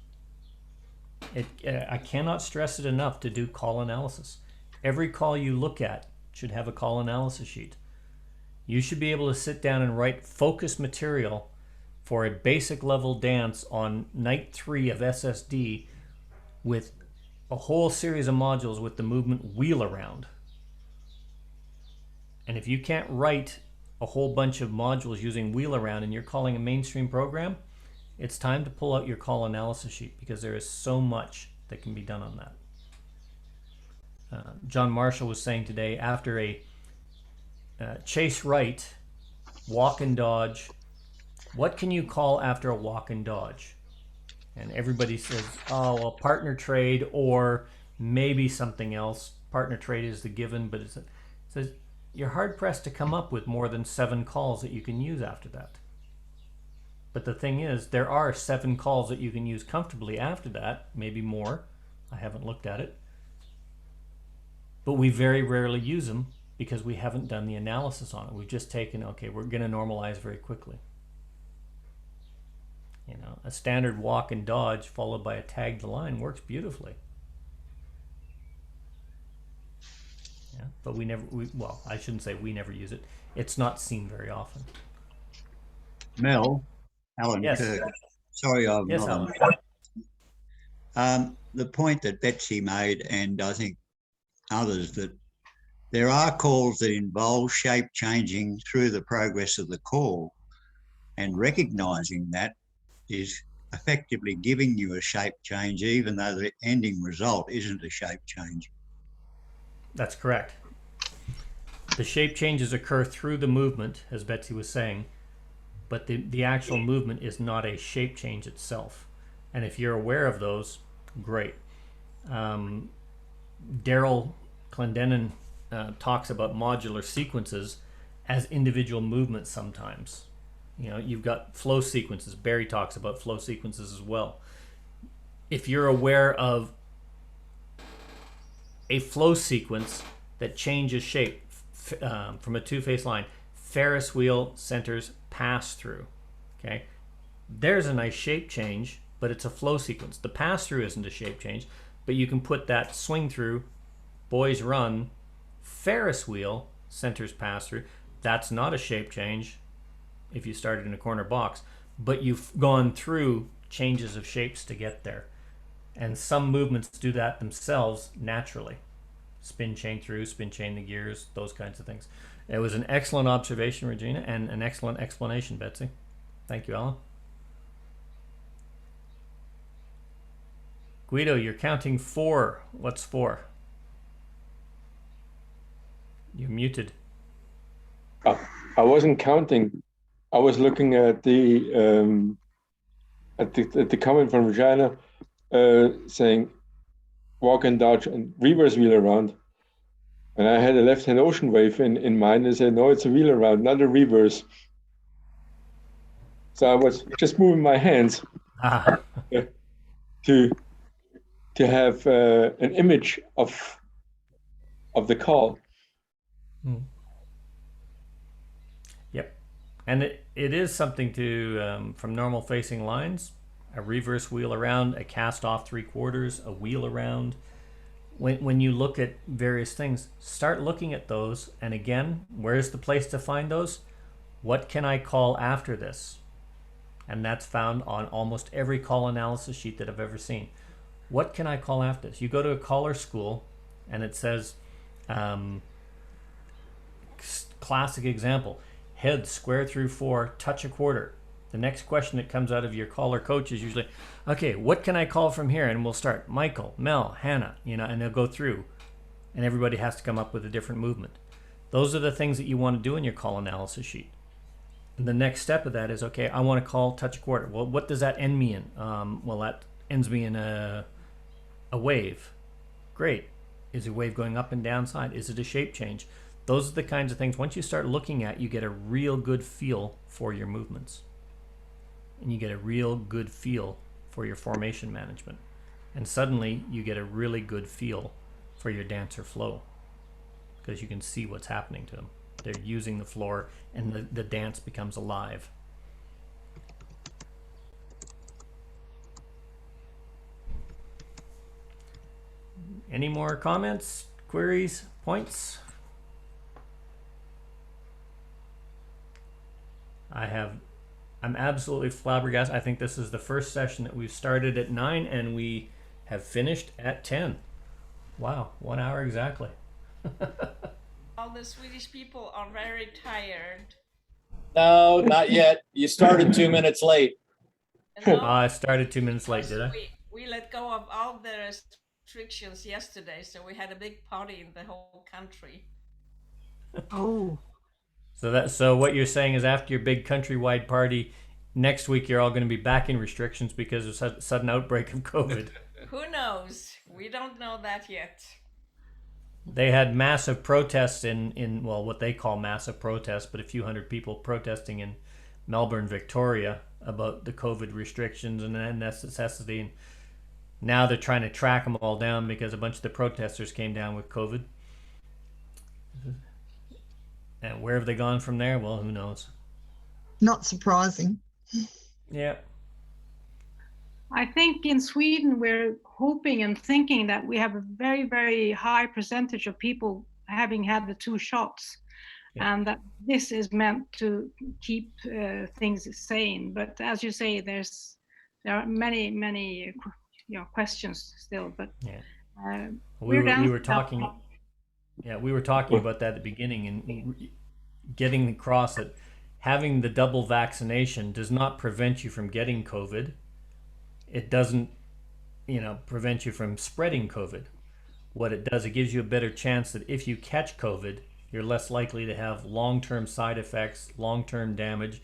I cannot stress it enough to do call analysis. Every call you look at should have a call analysis sheet. You should be able to sit down and write focus material for a basic level dance on night 3 of SSD with a whole series of modules with the movement wheel around. And if you can't write a whole bunch of modules using wheel around and you're calling a mainstream program, it's time to pull out your call analysis sheet, because there is so much that can be done on that. John Marshall was saying today, after a chase right, walk and dodge, what can you call after a walk and dodge? And everybody says, oh, well, partner trade or maybe something else. Partner trade is the given, but it says you're hard pressed to come up with more than 7 calls that you can use after that. But the thing is, there are 7 calls that you can use comfortably after that, maybe more. I haven't looked at it. But we very rarely use them because we haven't done the analysis on it. We've just taken, okay, we're going to normalize very quickly. You know, a standard walk and dodge followed by a tag the line works beautifully. Yeah, but well, I shouldn't say we never use it. It's not seen very often. Mel, Alan Yes. Kirk. Sorry, I'm Yes, not Alan. the point that Betsy made, and I think others, that there are calls that involve shape changing through the progress of the call, and recognising that is effectively giving you a shape change, even though the ending result isn't a shape change. That's correct. The shape changes occur through the movement, as Betsy was saying, but the actual movement is not a shape change itself. And if you're aware of those, great. Daryl Clendenin talks about modular sequences as individual movements sometimes. You know, you've got flow sequences. Barry talks about flow sequences as well. If you're aware of a flow sequence that changes shape from a two-face line, Ferris wheel centers pass through, okay? There's a nice shape change, but it's a flow sequence. The pass through isn't a shape change, but you can put that swing through, boys run, Ferris wheel centers pass through. That's not a shape change if you started in a corner box, but you've gone through changes of shapes to get there. And some movements do that themselves naturally. Spin chain through, spin chain the gears, those kinds of things. It was an excellent observation, Regina, and an excellent explanation, Betsy. Thank you, Alan. Guido, you're counting 4. What's 4? You're muted. I wasn't counting. I was looking at the comment from Regina saying walk and dodge and reverse wheel around. And I had a left-hand ocean wave in mind and said, no, it's a wheel around, not a reverse. So I was just moving my hands to have an image of the call. Yep. And it is something to, from normal facing lines, a reverse wheel around, a cast off 3/4, a wheel around. When you look at various things, start looking at those. And again, where's the place to find those? What can I call after this? And that's found on almost every call analysis sheet that I've ever seen. What can I call after this? You go to a caller school and it says, classic example, head square through 4, touch a quarter. The next question that comes out of your caller coach is usually, okay, what can I call from here? And we'll start Michael, Mel, Hannah, and they'll go through. And everybody has to come up with a different movement. Those are the things that you want to do in your call analysis sheet. And the next step of that is, okay, I want to call touch a quarter. Well, what does that end me in? Well, that ends me in a wave. Great. Is a wave going up and down side? Is it a shape change? Those are the kinds of things, once you start looking at, you get a real good feel for your movements. And you get a real good feel for your formation management. And suddenly you get a really good feel for your dancer flow, because you can see what's happening to them. They're using the floor and the dance becomes alive. Any more comments, queries, points? I'm absolutely flabbergasted. I think this is the first session that we've started at 9 and we have finished at 10. Wow, 1 hour exactly. All the Swedish people are very tired. No, not yet. You started 2 minutes late. I started 2 minutes late, did I? We let go of all the restrictions yesterday, so we had a big party in the whole country. Oh. So what you're saying is after your big countrywide party, next week you're all going to be back in restrictions because of a sudden outbreak of COVID. Who knows? We don't know that yet. They had massive protests in what they call massive protests, but a few hundred people protesting in Melbourne, Victoria about the COVID restrictions and the necessity. And now they're trying to track them all down because a bunch of the protesters came down with COVID. And where have they gone from there? Well, who knows? Not surprising. Yeah. I think in Sweden, we're hoping and thinking that we have a very, very high percentage of people having had the 2 shots. Yeah. And that this is meant to keep things sane. But as you say, there are many questions still. But yeah. we were talking. Yeah, we were talking about that at the beginning and getting across that having the double vaccination does not prevent you from getting COVID. It doesn't, prevent you from spreading COVID. What it does, it gives you a better chance that if you catch COVID, you're less likely to have long-term side effects, long-term damage,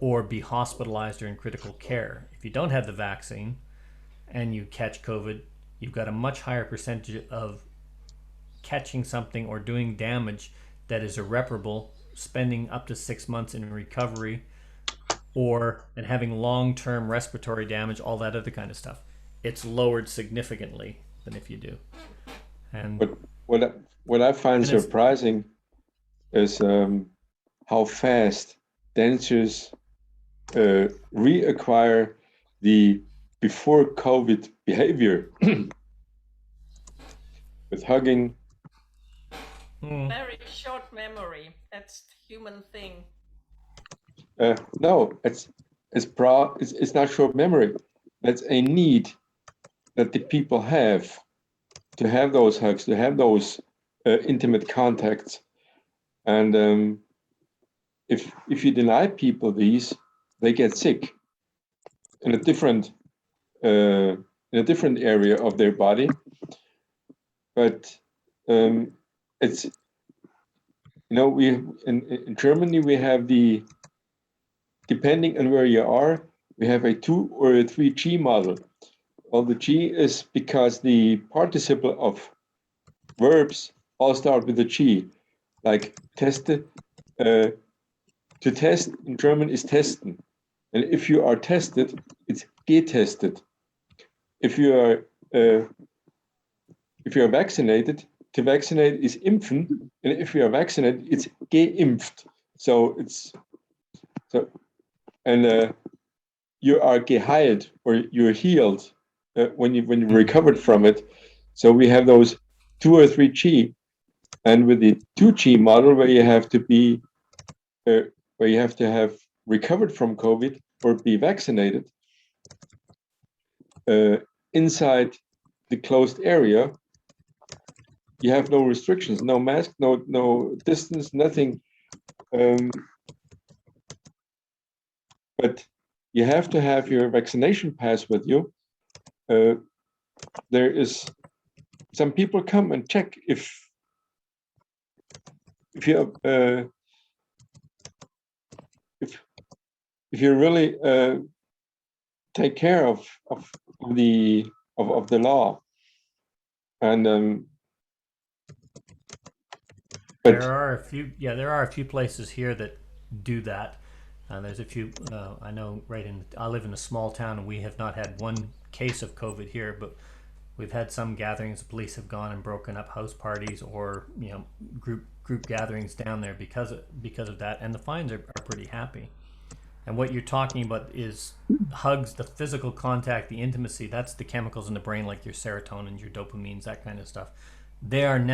or be hospitalized or in critical care. If you don't have the vaccine and you catch COVID, you've got a much higher percentage of catching something or doing damage that is irreparable, spending up to 6 months in recovery, and having long-term respiratory damage, all that other kind of stuff. It's lowered significantly than if you do. And But what I find surprising is how fast dancers reacquire the before COVID behavior with hugging. Very short memory. That's the human thing. No, it's not short memory. That's a need that the people have to have those hugs, to have those intimate contacts. And if you deny people these, they get sick in a different area of their body. But it's, we in Germany we have depending on where you are, we have a 2 or a 3G model. Well, the G is because the participle of verbs all start with a G, like teste. To test in German is testen, and if you are tested, it's getestet. If you are vaccinated, to vaccinate is impfen, and if you are vaccinated, it's geimpft. And you are geheilt, or you're healed when you recovered from it. So we have those 2 or 3G, and with the 2G model, where you have to have recovered from COVID or be vaccinated inside the closed area, you have no restrictions, no mask, no distance, nothing. But you have to have your vaccination pass with you. There is some people come and check if you really take care of the law, and but there are a few places here that do that. There's a few. I know I live in a small town, and we have not had one case of COVID here, but we've had some gatherings. The police have gone and broken up house parties or group gatherings down there because of that, and the fines are pretty happy. And what you're talking about is hugs, the physical contact, the intimacy. That's the chemicals in the brain, like your serotonin, your dopamines, that kind of stuff. They are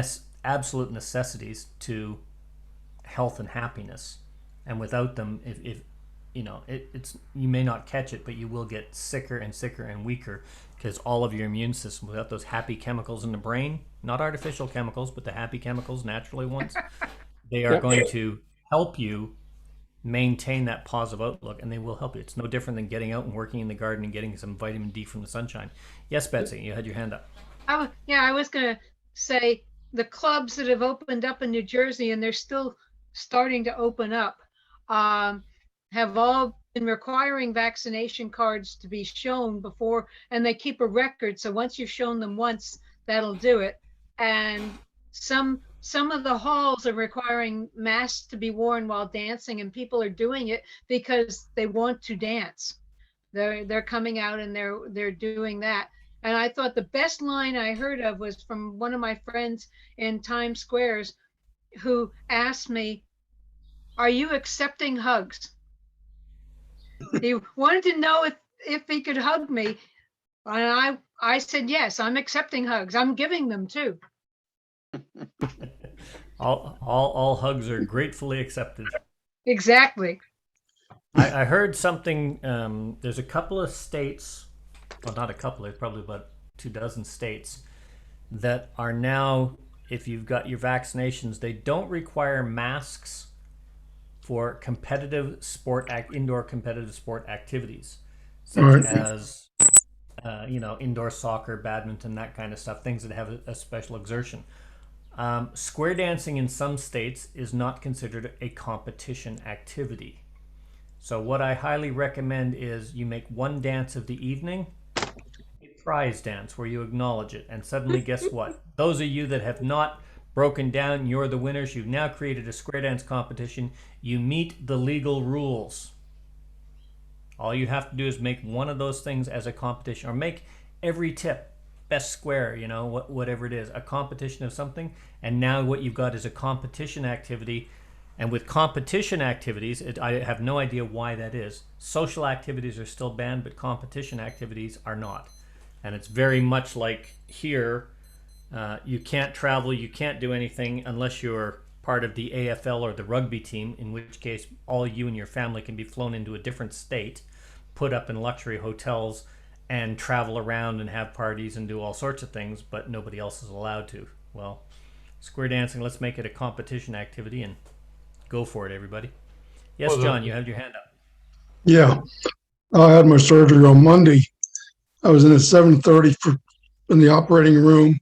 absolute necessities to health and happiness. And without them, if you may not catch it, but you will get sicker and sicker and weaker, because all of your immune system, without those happy chemicals in the brain, not artificial chemicals, but the happy chemicals, naturally ones, they are going to help you maintain that positive outlook, and they will help you. It's no different than getting out and working in the garden and getting some vitamin D from the sunshine. Yes, Betsy, you had your hand up. I was going to say the clubs that have opened up in New Jersey, and they're still starting to open up, have all been requiring vaccination cards to be shown before, and they keep a record. So once you've shown them once, that'll do it. And some of the halls are requiring masks to be worn while dancing, and people are doing it because they want to dance. They're coming out and they're doing that. And I thought the best line I heard of was from one of my friends in Times Squares, who asked me, "Are you accepting hugs?" He wanted to know if he could hug me. And I said, yes, I'm accepting hugs. I'm giving them too. all hugs are gratefully accepted. Exactly. I heard something. There's a couple of states, well, not a couple, there's probably about 24 states that are now, if you've got your vaccinations, they don't require masks for competitive sport, indoor competitive sport activities, such as indoor soccer, badminton, that kind of stuff, things that have a special exertion. Square dancing in some states is not considered a competition activity. So what I highly recommend is you make one dance of the evening, a prize dance where you acknowledge it. And suddenly, guess what? Those of you that have not broken down, you're the winners. You've now created a square dance competition. You meet the legal rules. All you have to do is make one of those things as a competition, or make every tip, best square, you know, whatever it is, a competition of something. And now what you've got is a competition activity. And with competition activities, I have no idea why that is. Social activities are still banned, but competition activities are not. And it's very much like here, you can't travel, you can't do anything unless you're part of the AFL or the rugby team, in which case all you and your family can be flown into a different state, put up in luxury hotels, and travel around and have parties and do all sorts of things, but nobody else is allowed to. Well, square dancing, let's make it a competition activity and go for it, everybody. Yes, John, you have your hand up. Yeah, I had my surgery on Monday. I was in at 7:30 in the operating room.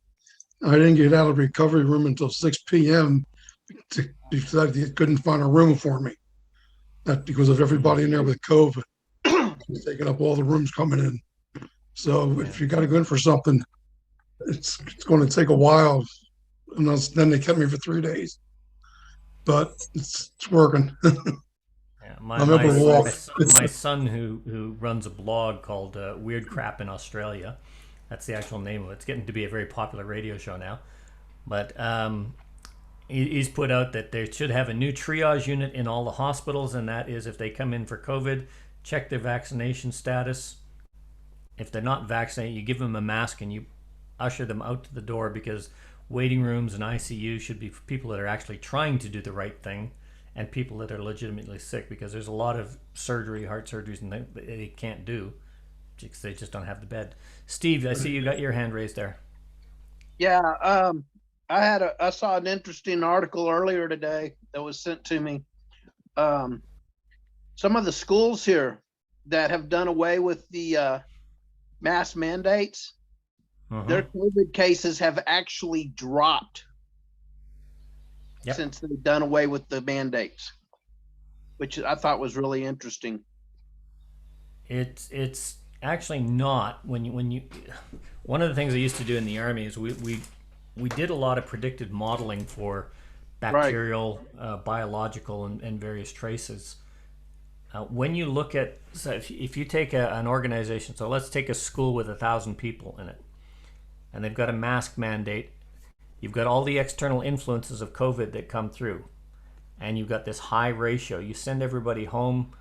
I didn't get out of the recovery room until 6 p.m. Because they couldn't find a room for me. That's because of everybody in there with COVID. It's taking up all the rooms coming in. So if you got to go in for something, it's going to take a while. And then they kept me for 3 days. But it's working. Yeah, my son who runs a blog called Weird Crap in Australia. That's the actual name of it. It's getting to be a very popular radio show now. But he's put out that they should have a new triage unit in all the hospitals, and that is if they come in for COVID, check their vaccination status. If they're not vaccinated, you give them a mask and you usher them out to the door, because waiting rooms and ICU should be for people that are actually trying to do the right thing and people that are legitimately sick, because there's a lot of heart surgeries, and they can't do because they just don't have the bed. Steve, I see you got your hand raised there. Yeah, I saw an interesting article earlier today that was sent to me. Some of the schools here that have done away with the mask mandates, their COVID cases have actually dropped since they've done away with the mandates, which I thought was really interesting. It's actually not. When you one of the things I used to do in the Army is we did a lot of predicted modeling for bacterial, biological, and various traces. When you look at, so if you take an organization, so let's take a school with 1,000 people in it, and they've got a mask mandate, you've got all the external influences of COVID that come through, and you've got this high ratio. You send everybody home,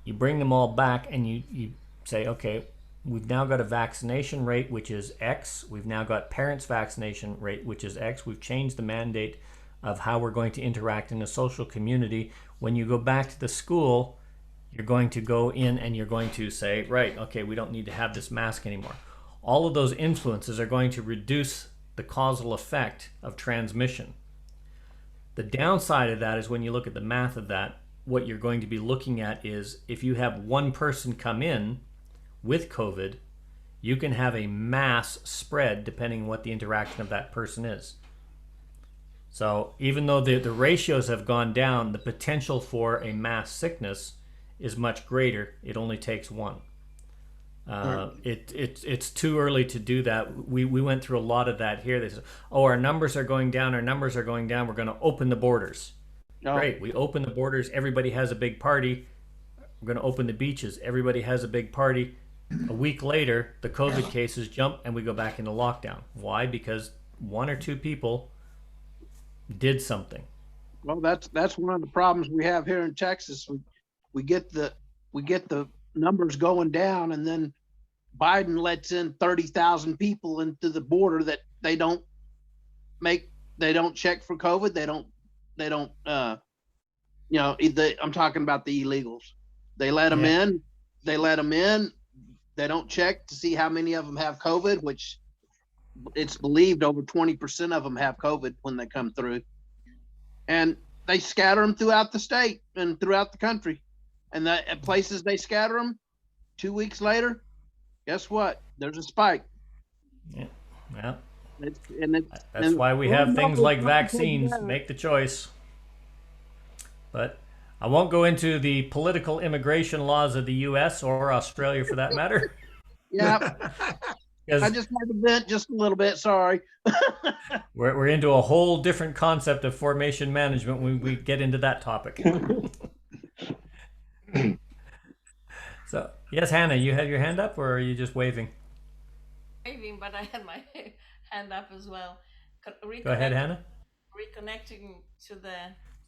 you bring them all back, and you say, okay, we've now got a vaccination rate, which is X. We've now got parents' vaccination rate, which is X. We've changed the mandate of how we're going to interact in a social community. When you go back to the school, you're going to go in and you're going to say, right, okay, we don't need to have this mask anymore. All of those influences are going to reduce the causal effect of transmission. The downside of that is when you look at the math of that, what you're going to be looking at is if you have one person come in with COVID, you can have a mass spread depending on what the interaction of that person is. So even though the ratios have gone down, the potential for a mass sickness is much greater. It only takes one. It's too early to do that. We went through a lot of that here. They said, oh, our numbers are going down, we're going to open the borders. Great, we open the borders, everybody has a big party. We're going to open the beaches, everybody has a big party. A week later, the COVID cases jump and we go back into lockdown. Why? Because one or two people did something. Well, that's one of the problems we have here in Texas. We get the numbers going down, and then Biden lets in 30,000 people into the border that they don't check for COVID. They don't I'm talking about the illegals. They let them in. They don't check to see how many of them have COVID, which it's believed over 20% of them have COVID when they come through. And they scatter them throughout the state and throughout the country. And at places they scatter them, 2 weeks later, guess what? There's a spike. Yeah. Well, that's why we have things like vaccines. Make the choice. But I won't go into the political immigration laws of the U.S. or Australia for that matter. Yeah. I 'Cause just had to vent just a little bit. Sorry. we're into a whole different concept of formation management when we get into that topic. So, yes, Hannah, you have your hand up, or are you just waving? Waving, but I had my hand up as well. Go ahead, Hannah. Reconnecting to the.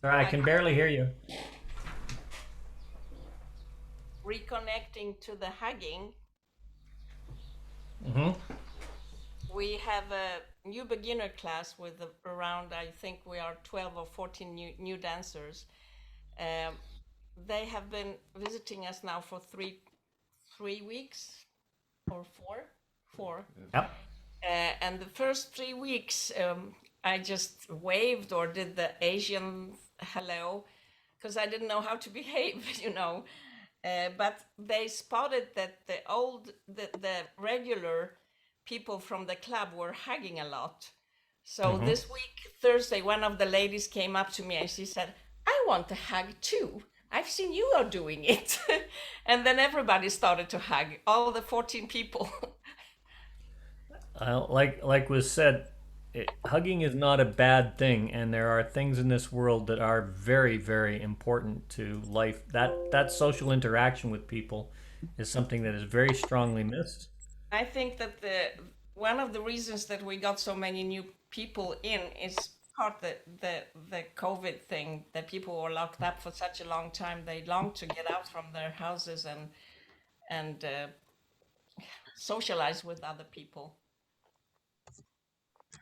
Sorry, I can barely hear you. Reconnecting to the hugging. Mm-hmm. We have a new beginner class with around, I think we are 12 or 14 new dancers. They have been visiting us now for three weeks or four. Yep. And the first 3 weeks, I just waved or did the Asian hello because I didn't know how to behave, you know. But they spotted that the regular people from the club were hugging a lot. So this week, Thursday, one of the ladies came up to me and she said, "I want to hug too. I've seen you are doing it." And then everybody started to hug, all the 14 people. Like was said, hugging is not a bad thing, and there are things in this world that are very, very important to life. That social interaction with people is something that is very strongly missed. I think that one of the reasons that we got so many new people in is part the COVID thing, that people were locked up for such a long time. They longed to get out from their houses and socialize with other people.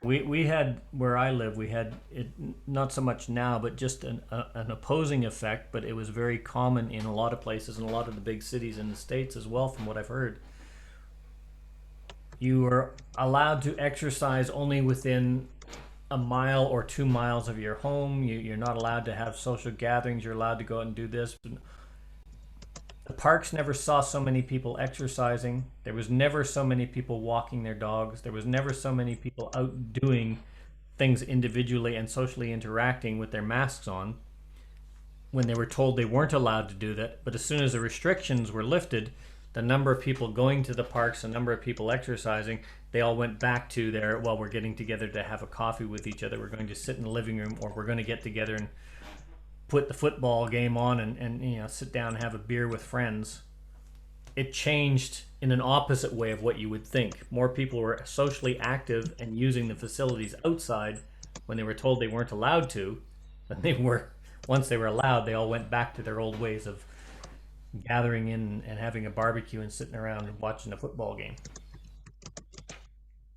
We had, where I live, we had it, not so much now, but just an opposing effect, but it was very common in a lot of places, in a lot of the big cities in the States as well, from what I've heard. You were allowed to exercise only within a mile or 2 miles of your home. You're not allowed to have social gatherings. You're allowed to go out and do this. The parks never saw so many people exercising. There was never so many people walking their dogs. There was never so many people out doing things individually and socially interacting with their masks on when they were told they weren't allowed to do that. But as soon as the restrictions were lifted, the number of people going to the parks, the number of people exercising, they all went back to their, well, we're getting together to have a coffee with each other. We're going to sit in the living room, or we're going to get together and put the football game on and you know, sit down and have a beer with friends. It changed in an opposite way of what you would think. More people were socially active and using the facilities outside when they were told they weren't allowed to, than they were once they were allowed. They all went back to their old ways of gathering in and having a barbecue and sitting around and watching a football game.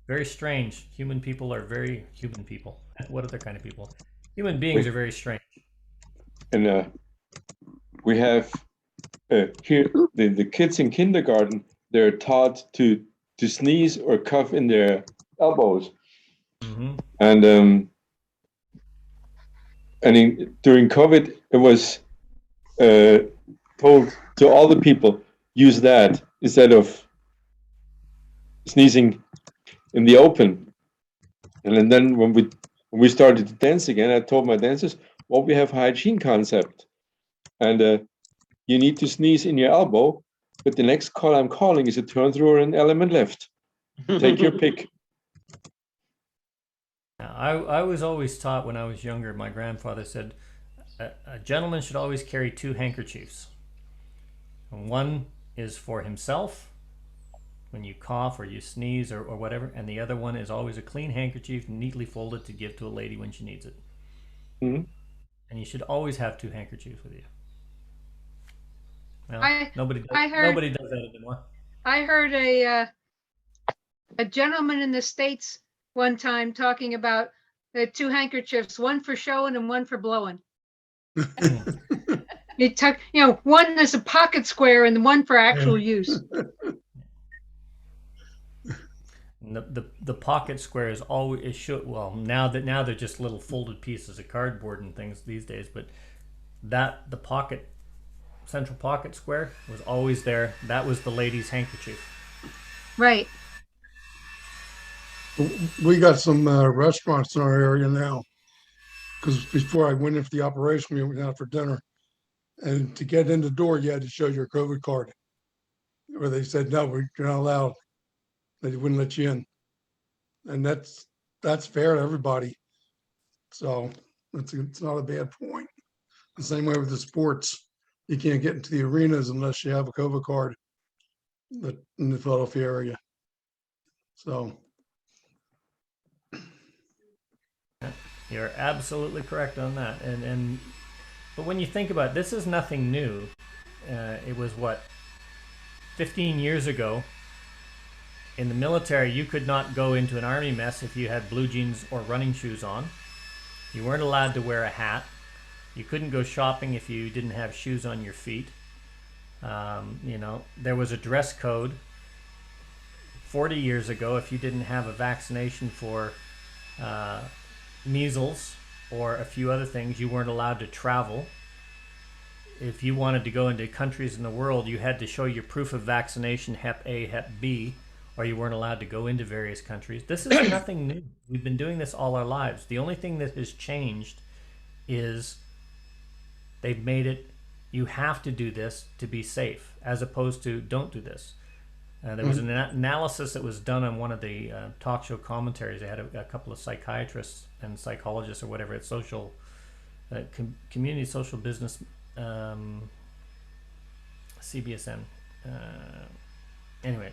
Very strange. Human people are very human people. What other kind of people? Human beings are very strange. And we have here the kids in kindergarten. They're taught to sneeze or cough in their elbows, and during COVID, it was told to all the people, use that instead of sneezing in the open. And then when we started to dance again, I told my dancers, well, we have hygiene concept, and you need to sneeze in your elbow, but the next call I'm calling is a turn through or an element left. Take your pick. I was always taught when I was younger, my grandfather said, a gentleman should always carry 2 handkerchiefs. One is for himself when you cough or you sneeze or whatever, and the other one is always a clean handkerchief neatly folded to give to a lady when she needs it. And you should always have 2 handkerchiefs with you. Well, nobody does that anymore. I heard a gentleman in the States one time talking about the 2 handkerchiefs, one for showing and one for blowing. He took, you know, one is a pocket square and one for actual use. The pocket square is always, it should, well, now they're just little folded pieces of cardboard and things these days, but the central pocket square was always there. That was the lady's handkerchief. Right. We got some restaurants in our area now, because before I went in for the operation, we went out for dinner. And to get in the door, you had to show your COVID card. Where they said, no, you're not allowed. They wouldn't let you in. And that's fair to everybody. So it's not a bad point. The same way with the sports. You can't get into the arenas unless you have a COVID card in the Philadelphia area. So you're absolutely correct on that. But when you think about it, this is nothing new. It was 15 years ago. In the military, you could not go into an army mess if you had blue jeans or running shoes on. You weren't allowed to wear a hat. You couldn't go shopping if you didn't have shoes on your feet. There was a dress code 40 years ago. If you didn't have a vaccination for measles or a few other things, you weren't allowed to travel. If you wanted to go into countries in the world, you had to show your proof of vaccination, Hep A, Hep B, or you weren't allowed to go into various countries. This is nothing new. We've been doing this all our lives. The only thing that has changed is they've made it, you have to do this to be safe, as opposed to don't do this. There was an analysis that was done on one of the talk show commentaries. They had a couple of psychiatrists and psychologists or whatever at community social business, CBSN. Anyway,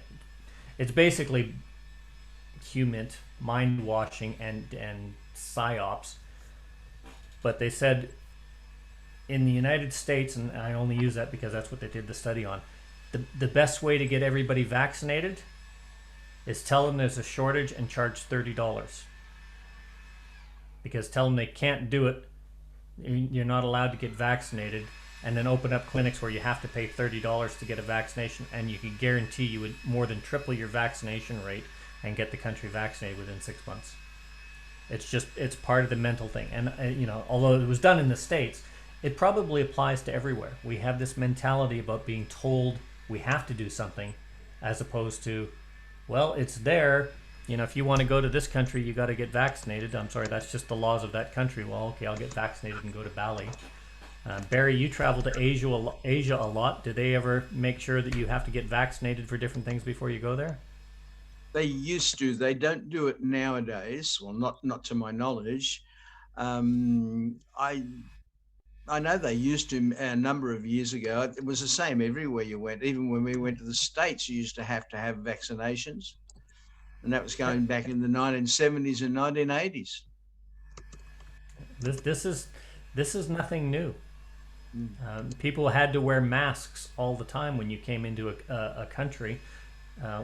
it's basically HUMINT, mind washing, and psyops. But they said in the United States, and I only use that because that's what they did the study on, the best way to get everybody vaccinated is tell them there's a shortage and charge $30. Because tell them they can't do it, you're not allowed to get vaccinated, and then open up clinics where you have to pay $30 to get a vaccination, and you can guarantee you would more than triple your vaccination rate and get the country vaccinated within 6 months. It's part of the mental thing. And although it was done in the States, it probably applies to everywhere. We have this mentality about being told we have to do something, as opposed to, well, it's there. If you want to go to this country, you got to get vaccinated. I'm sorry, that's just the laws of that country. Well, okay, I'll get vaccinated and go to Bali. Barry, you travel to Asia a lot. Do they ever make sure that you have to get vaccinated for different things before you go there? They used to. They don't do it nowadays. Well, not to my knowledge. I know they used to a number of years ago. It was the same everywhere you went. Even when we went to the States, you used to have vaccinations. And that was going back in the 1970s and 1980s. This is nothing new. People had to wear masks all the time when you came into a country.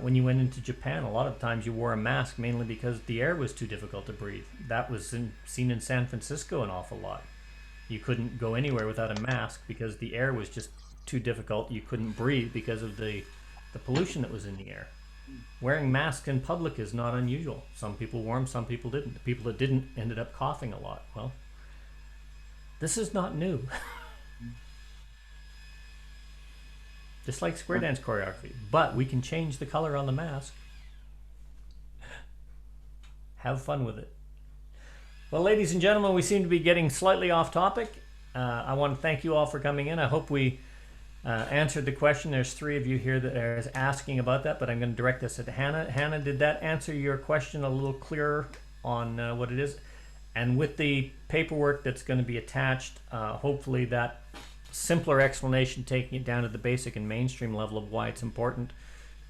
When you went into Japan, a lot of times you wore a mask mainly because the air was too difficult to breathe. That was seen in San Francisco an awful lot. You couldn't go anywhere without a mask because the air was just too difficult. You couldn't breathe because of the pollution that was in the air. Wearing masks in public is not unusual. Some people wore them, some people didn't. The people that didn't ended up coughing a lot. Well, this is not new. Just like square dance choreography. But we can change the color on the mask. Have fun with it. Well, ladies and gentlemen, we seem to be getting slightly off topic. I want to thank you all for coming in. I hope we answered the question. There's 3 of you here that are asking about that, but I'm going to direct this at Hannah. Hannah, did that answer your question a little clearer on what it is? And with the paperwork that's going to be attached, hopefully that simpler explanation, taking it down to the basic and mainstream level of why it's important,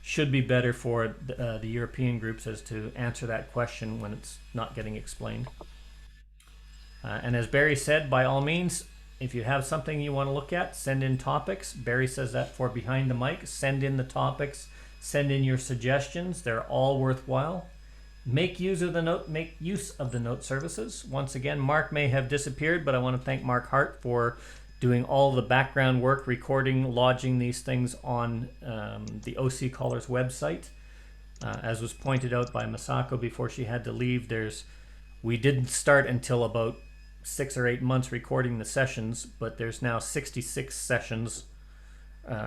should be better for the European groups as to answer that question when it's not getting explained. And as Barry said, by all means, if you have something you want to look at, send in topics. Barry says that for Behind the Mic. Send in the topics. Send in your suggestions. They're all worthwhile. Make use of the note services. Once again, Mark may have disappeared, but I want to thank Mark Hart for doing all the background work, recording, lodging these things on the OC Callers website. As was pointed out by Masako before she had to leave, we didn't start until about 6 or 8 months recording the sessions, but there's now 66 sessions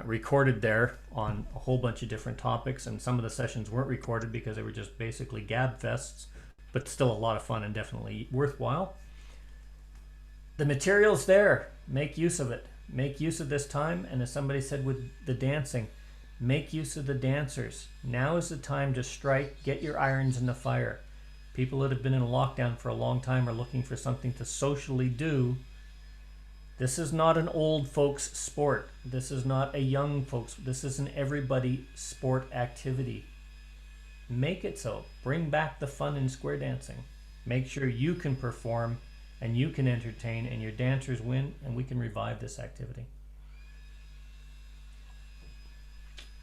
recorded there on a whole bunch of different topics, and some of the sessions weren't recorded because they were just basically gab fests, but still a lot of fun and definitely worthwhile. The material's there. Make use of it. Make use of this time. And as somebody said with the dancing, make use of the dancers. Now is the time to strike, get your irons in the fire. People that have been in lockdown for a long time are looking for something to socially do. This is not an old folks sport. This is not a young folks. This is an everybody sport activity. Make it so. Bring back the fun in square dancing. Make sure you can perform and you can entertain and your dancers win, and we can revive this activity.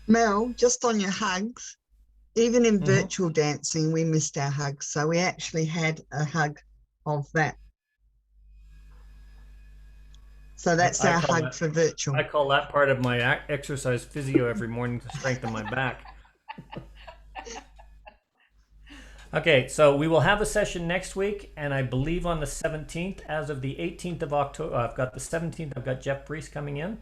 Mel, just on your hugs, even in virtual dancing, we missed our hugs. So we actually had a hug of that. So that's our hug for virtual. I call that part of my exercise physio every morning to strengthen my back. Okay, so we will have a session next week, and I believe on the 17th. As of the 18th of October, I've got the 17th, I've got Jeff Priest coming in.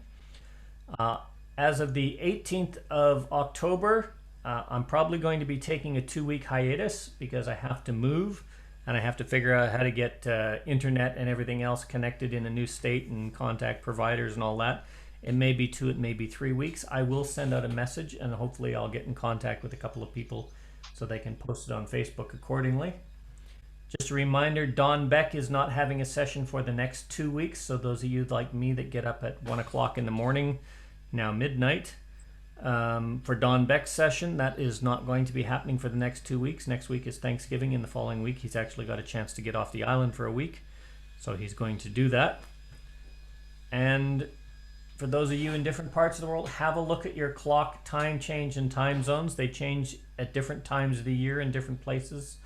As of the 18th of October, I'm probably going to be taking a 2-week hiatus because I have to move and I have to figure out how to get internet and everything else connected in a new state and contact providers and all that. It may be 2, it may be 3 weeks. I will send out a message and hopefully I'll get in contact with a couple of people so they can post it on Facebook accordingly. Just a reminder, Don Beck is not having a session for the next 2 weeks. So those of you like me that get up at 1 o'clock in the morning, now midnight, for Don Beck's session, that is not going to be happening for the next 2 weeks. Next week is Thanksgiving, and the following week he's actually got a chance to get off the island for a week. So he's going to do that. And for those of you in different parts of the world, have a look at your clock time change and time zones. They change at different times of the year in different places.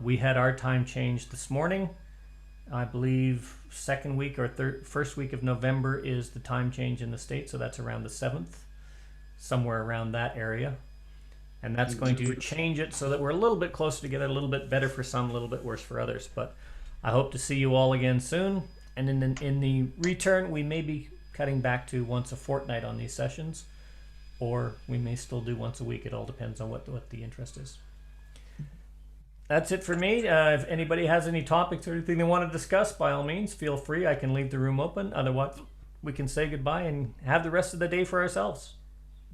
We had our time change this morning. I believe second week or first week of November is the time change in the States, so that's around the 7th, somewhere around that area. And that's going to change it so that we're a little bit closer together, a little bit better for some, a little bit worse for others. But I hope to see you all again soon. And in the return, we may be cutting back to once a fortnight on these sessions, or we may still do once a week. It all depends on what the interest is. That's it for me. If anybody has any topics or anything they want to discuss, by all means, feel free. I can leave the room open. Otherwise, we can say goodbye and have the rest of the day for ourselves.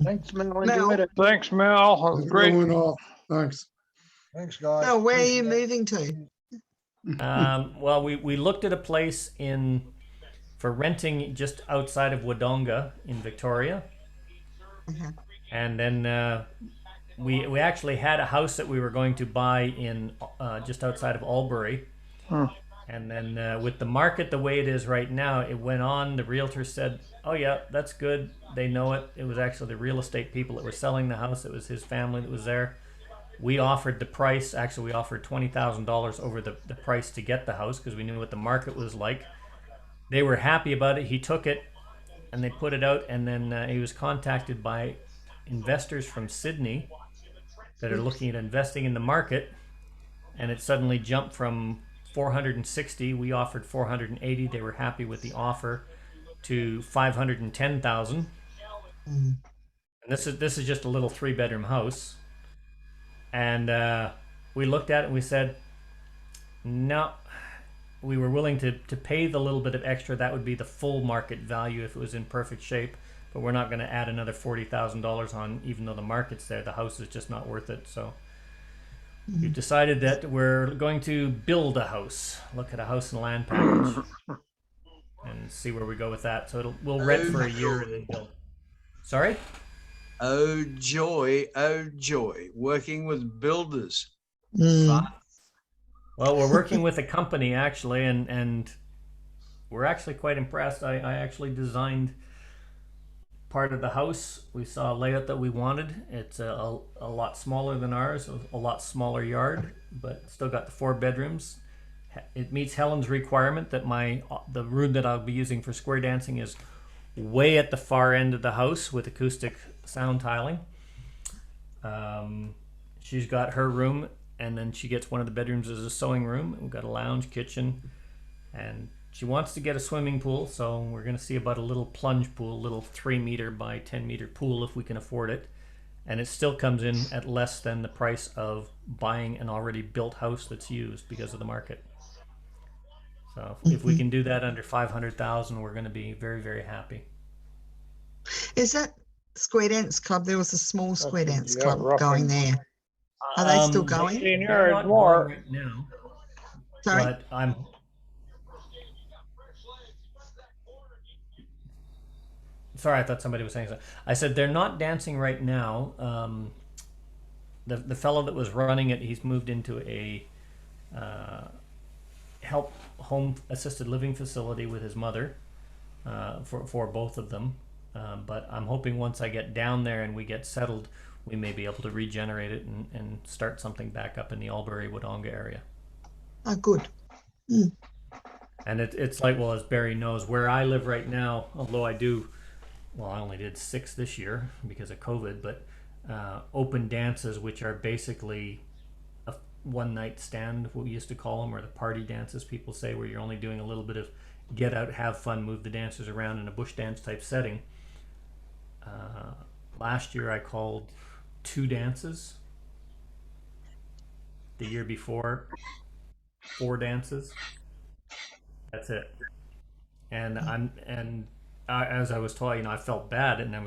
Thanks, Mel. Enjoyed it. Thanks, Mel. That was great. Thanks. Thanks, guys. So where are you moving to? Well, we looked at a place for renting just outside of Wodonga in Victoria. And then we actually had a house that we were going to buy in just outside of Albury. And then with the market the way it is right now, it went on. The realtor said, oh yeah, that's good. They know it. It was actually the real estate people that were selling the house. It was his family that was there. We offered the price. Actually, we offered $20,000 over the price to get the house because we knew what the market was like. They were happy about it. He took it and they put it out. And then he was contacted by investors from Sydney that are looking at investing in the market. And it suddenly jumped from 460. We offered 480. They were happy with the offer to 510,000. And this is just a little 3-bedroom house. And we looked at it and we said, no, we were willing to pay the little bit of extra. That would be the full market value if it was in perfect shape. But we're not going to add another $40,000 on, even though the market's there. The house is just not worth it. So we've decided that we're going to build a house, look at a house and land package, and see where we go with that. So we'll rent for a year and then build. Sorry? Oh joy, working with builders. Fun. Well, we're working with a company actually, and we're actually quite impressed. I actually designed part of the house. We saw a layout that we wanted. It's a lot smaller than ours, a lot smaller yard, but still got the 4 bedrooms. It meets Helen's requirement that the room that I'll be using for square dancing is way at the far end of the house with acoustic sound tiling. She's got her room, and then she gets one of the bedrooms as a sewing room. We've got a lounge, kitchen, and she wants to get a swimming pool, so we're going to see about a little plunge pool, a little 3-meter by 10-meter pool if we can afford it. And it still comes in at less than the price of buying an already built house that's used because of the market. So if we can do that under 500,000, we're going to be very, very happy. Is that Square Dance Club? There was a small Square Dance Yeah, Club roughly. going there. Are they still going? They're not going right now, Sorry? but I'm. Sorry, I thought somebody was saying something. I said they're not dancing right now. The fellow that was running it, he's moved into a help home assisted living facility with his mother for both of them. But I'm hoping once I get down there and we get settled, we may be able to regenerate it and start something back up in the Albury-Wodonga area. Oh, good. Mm. And it's like, well, as Barry knows, where I live right now, although I only did 6 this year because of COVID, but open dances, which are basically a one-night stand, what we used to call them, or the party dances people say, where you're only doing a little bit of get out, have fun, move the dancers around in a bush dance type setting. Last year I called 2 dances. The year before, 4 dances. That's it. And as I was told, I felt bad, and I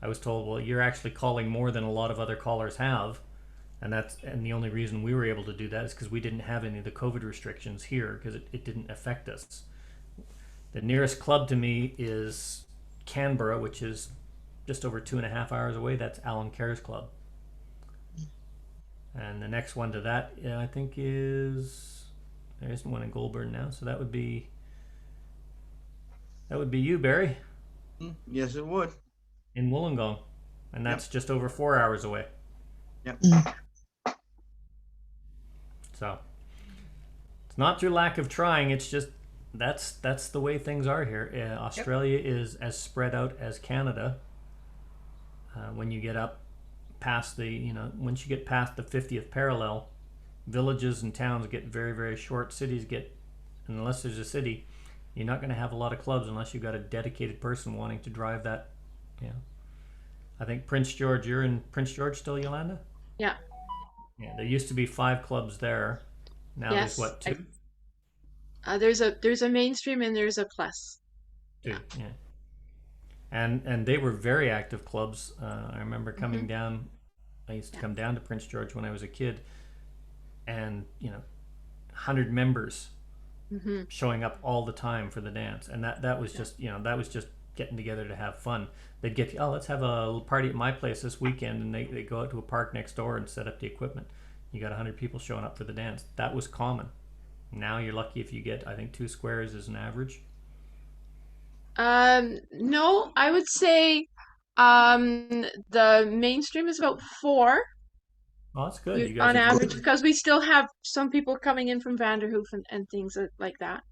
was told, well, you're actually calling more than a lot of other callers have, and the only reason we were able to do that is because we didn't have any of the COVID restrictions here, because it didn't affect us. The nearest club to me is Canberra, which is just over 2.5 hours away. That's Alan Kerr's club. And the next one to that, I think, there isn't one in Goulburn now, so that would be you, Barry. Yes, it would. In Wollongong, and that's just over 4 hours away. Yep. So it's not through lack of trying. It's just that's the way things are here. Australia is as spread out as Canada. When you get up past once you get past the 50th parallel, villages and towns get very, very short. Cities get, unless there's a city, you're not going to have a lot of clubs unless you've got a dedicated person wanting to drive that. Yeah. I think Prince George, you're in Prince George still, Yolanda? Yeah. Yeah, there used to be 5 clubs there. Now Yes. there's what, 2? There's a mainstream and there's a plus. 2, yeah. And they were very active clubs. I remember coming down. I used to come down to Prince George when I was a kid, and 100 members showing up all the time for the dance, and that was just getting together to have fun. They'd get, let's have a party at my place this weekend, and they go out to a park next door and set up the equipment. You got 100 people showing up for the dance. That was common. Now you're lucky if you get, I think, 2 squares is an average. No, I would say the mainstream is about 4 Oh, that's good. You guys on are average, good. because we still have some people coming in from Vanderhoof and things like that.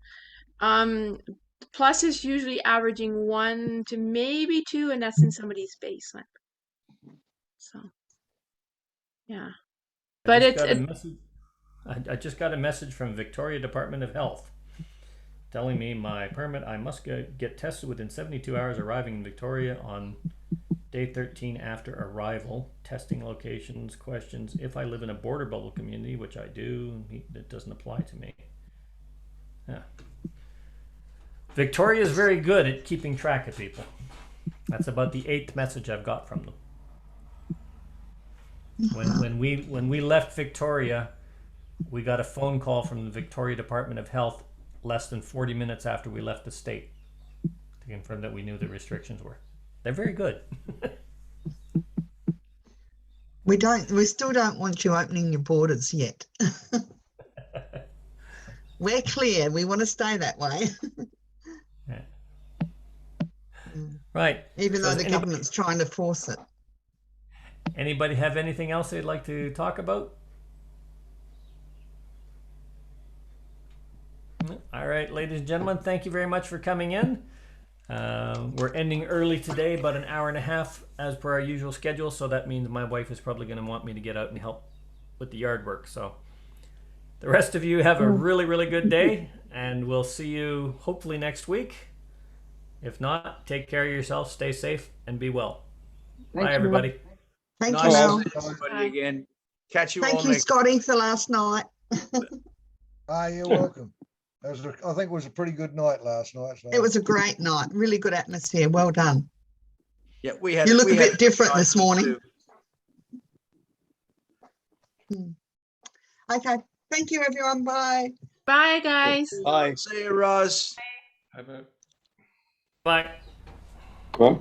Plus is usually averaging 1 to maybe 2, and that's in somebody's basement. So, yeah. But I just got a message from Victoria Department of Health telling me my permit, I must get tested within 72 hours arriving in Victoria on day 13 after arrival. Testing locations, questions. If I live in a border bubble community, which I do, it doesn't apply to me. Yeah. Victoria is very good at keeping track of people. That's about the 8th message I've got from them. When we left Victoria, we got a phone call from the Victoria Department of Health less than 40 minutes after we left the state to confirm that we knew the restrictions were. They're very good. We still don't want you opening your borders yet. We're clear. We want to stay that way. Yeah. Right. Even though the government's trying to force it. Anybody have anything else they'd like to talk about? All right, ladies and gentlemen, thank you very much for coming in. We're ending early today, about an hour and a half as per our usual schedule, so that means my wife is probably going to want me to get out and help with the yard work. So the rest of you have a really, really good day, and we'll see you hopefully next week. If not, take care of yourself, stay safe, and be well. Bye, everybody. Thank Nice you, Mel. to see everybody again. Catch you all Thank you, next Scotty, for last night. You're welcome. I think it was a pretty good night last night. So. It was a great night. Really good atmosphere. Well done. Yeah, we had. You look we a had bit different this excitement morning. Okay. Thank you, everyone. Bye. Bye, guys. Bye. See you, Roz. Bye. Bye. Bye.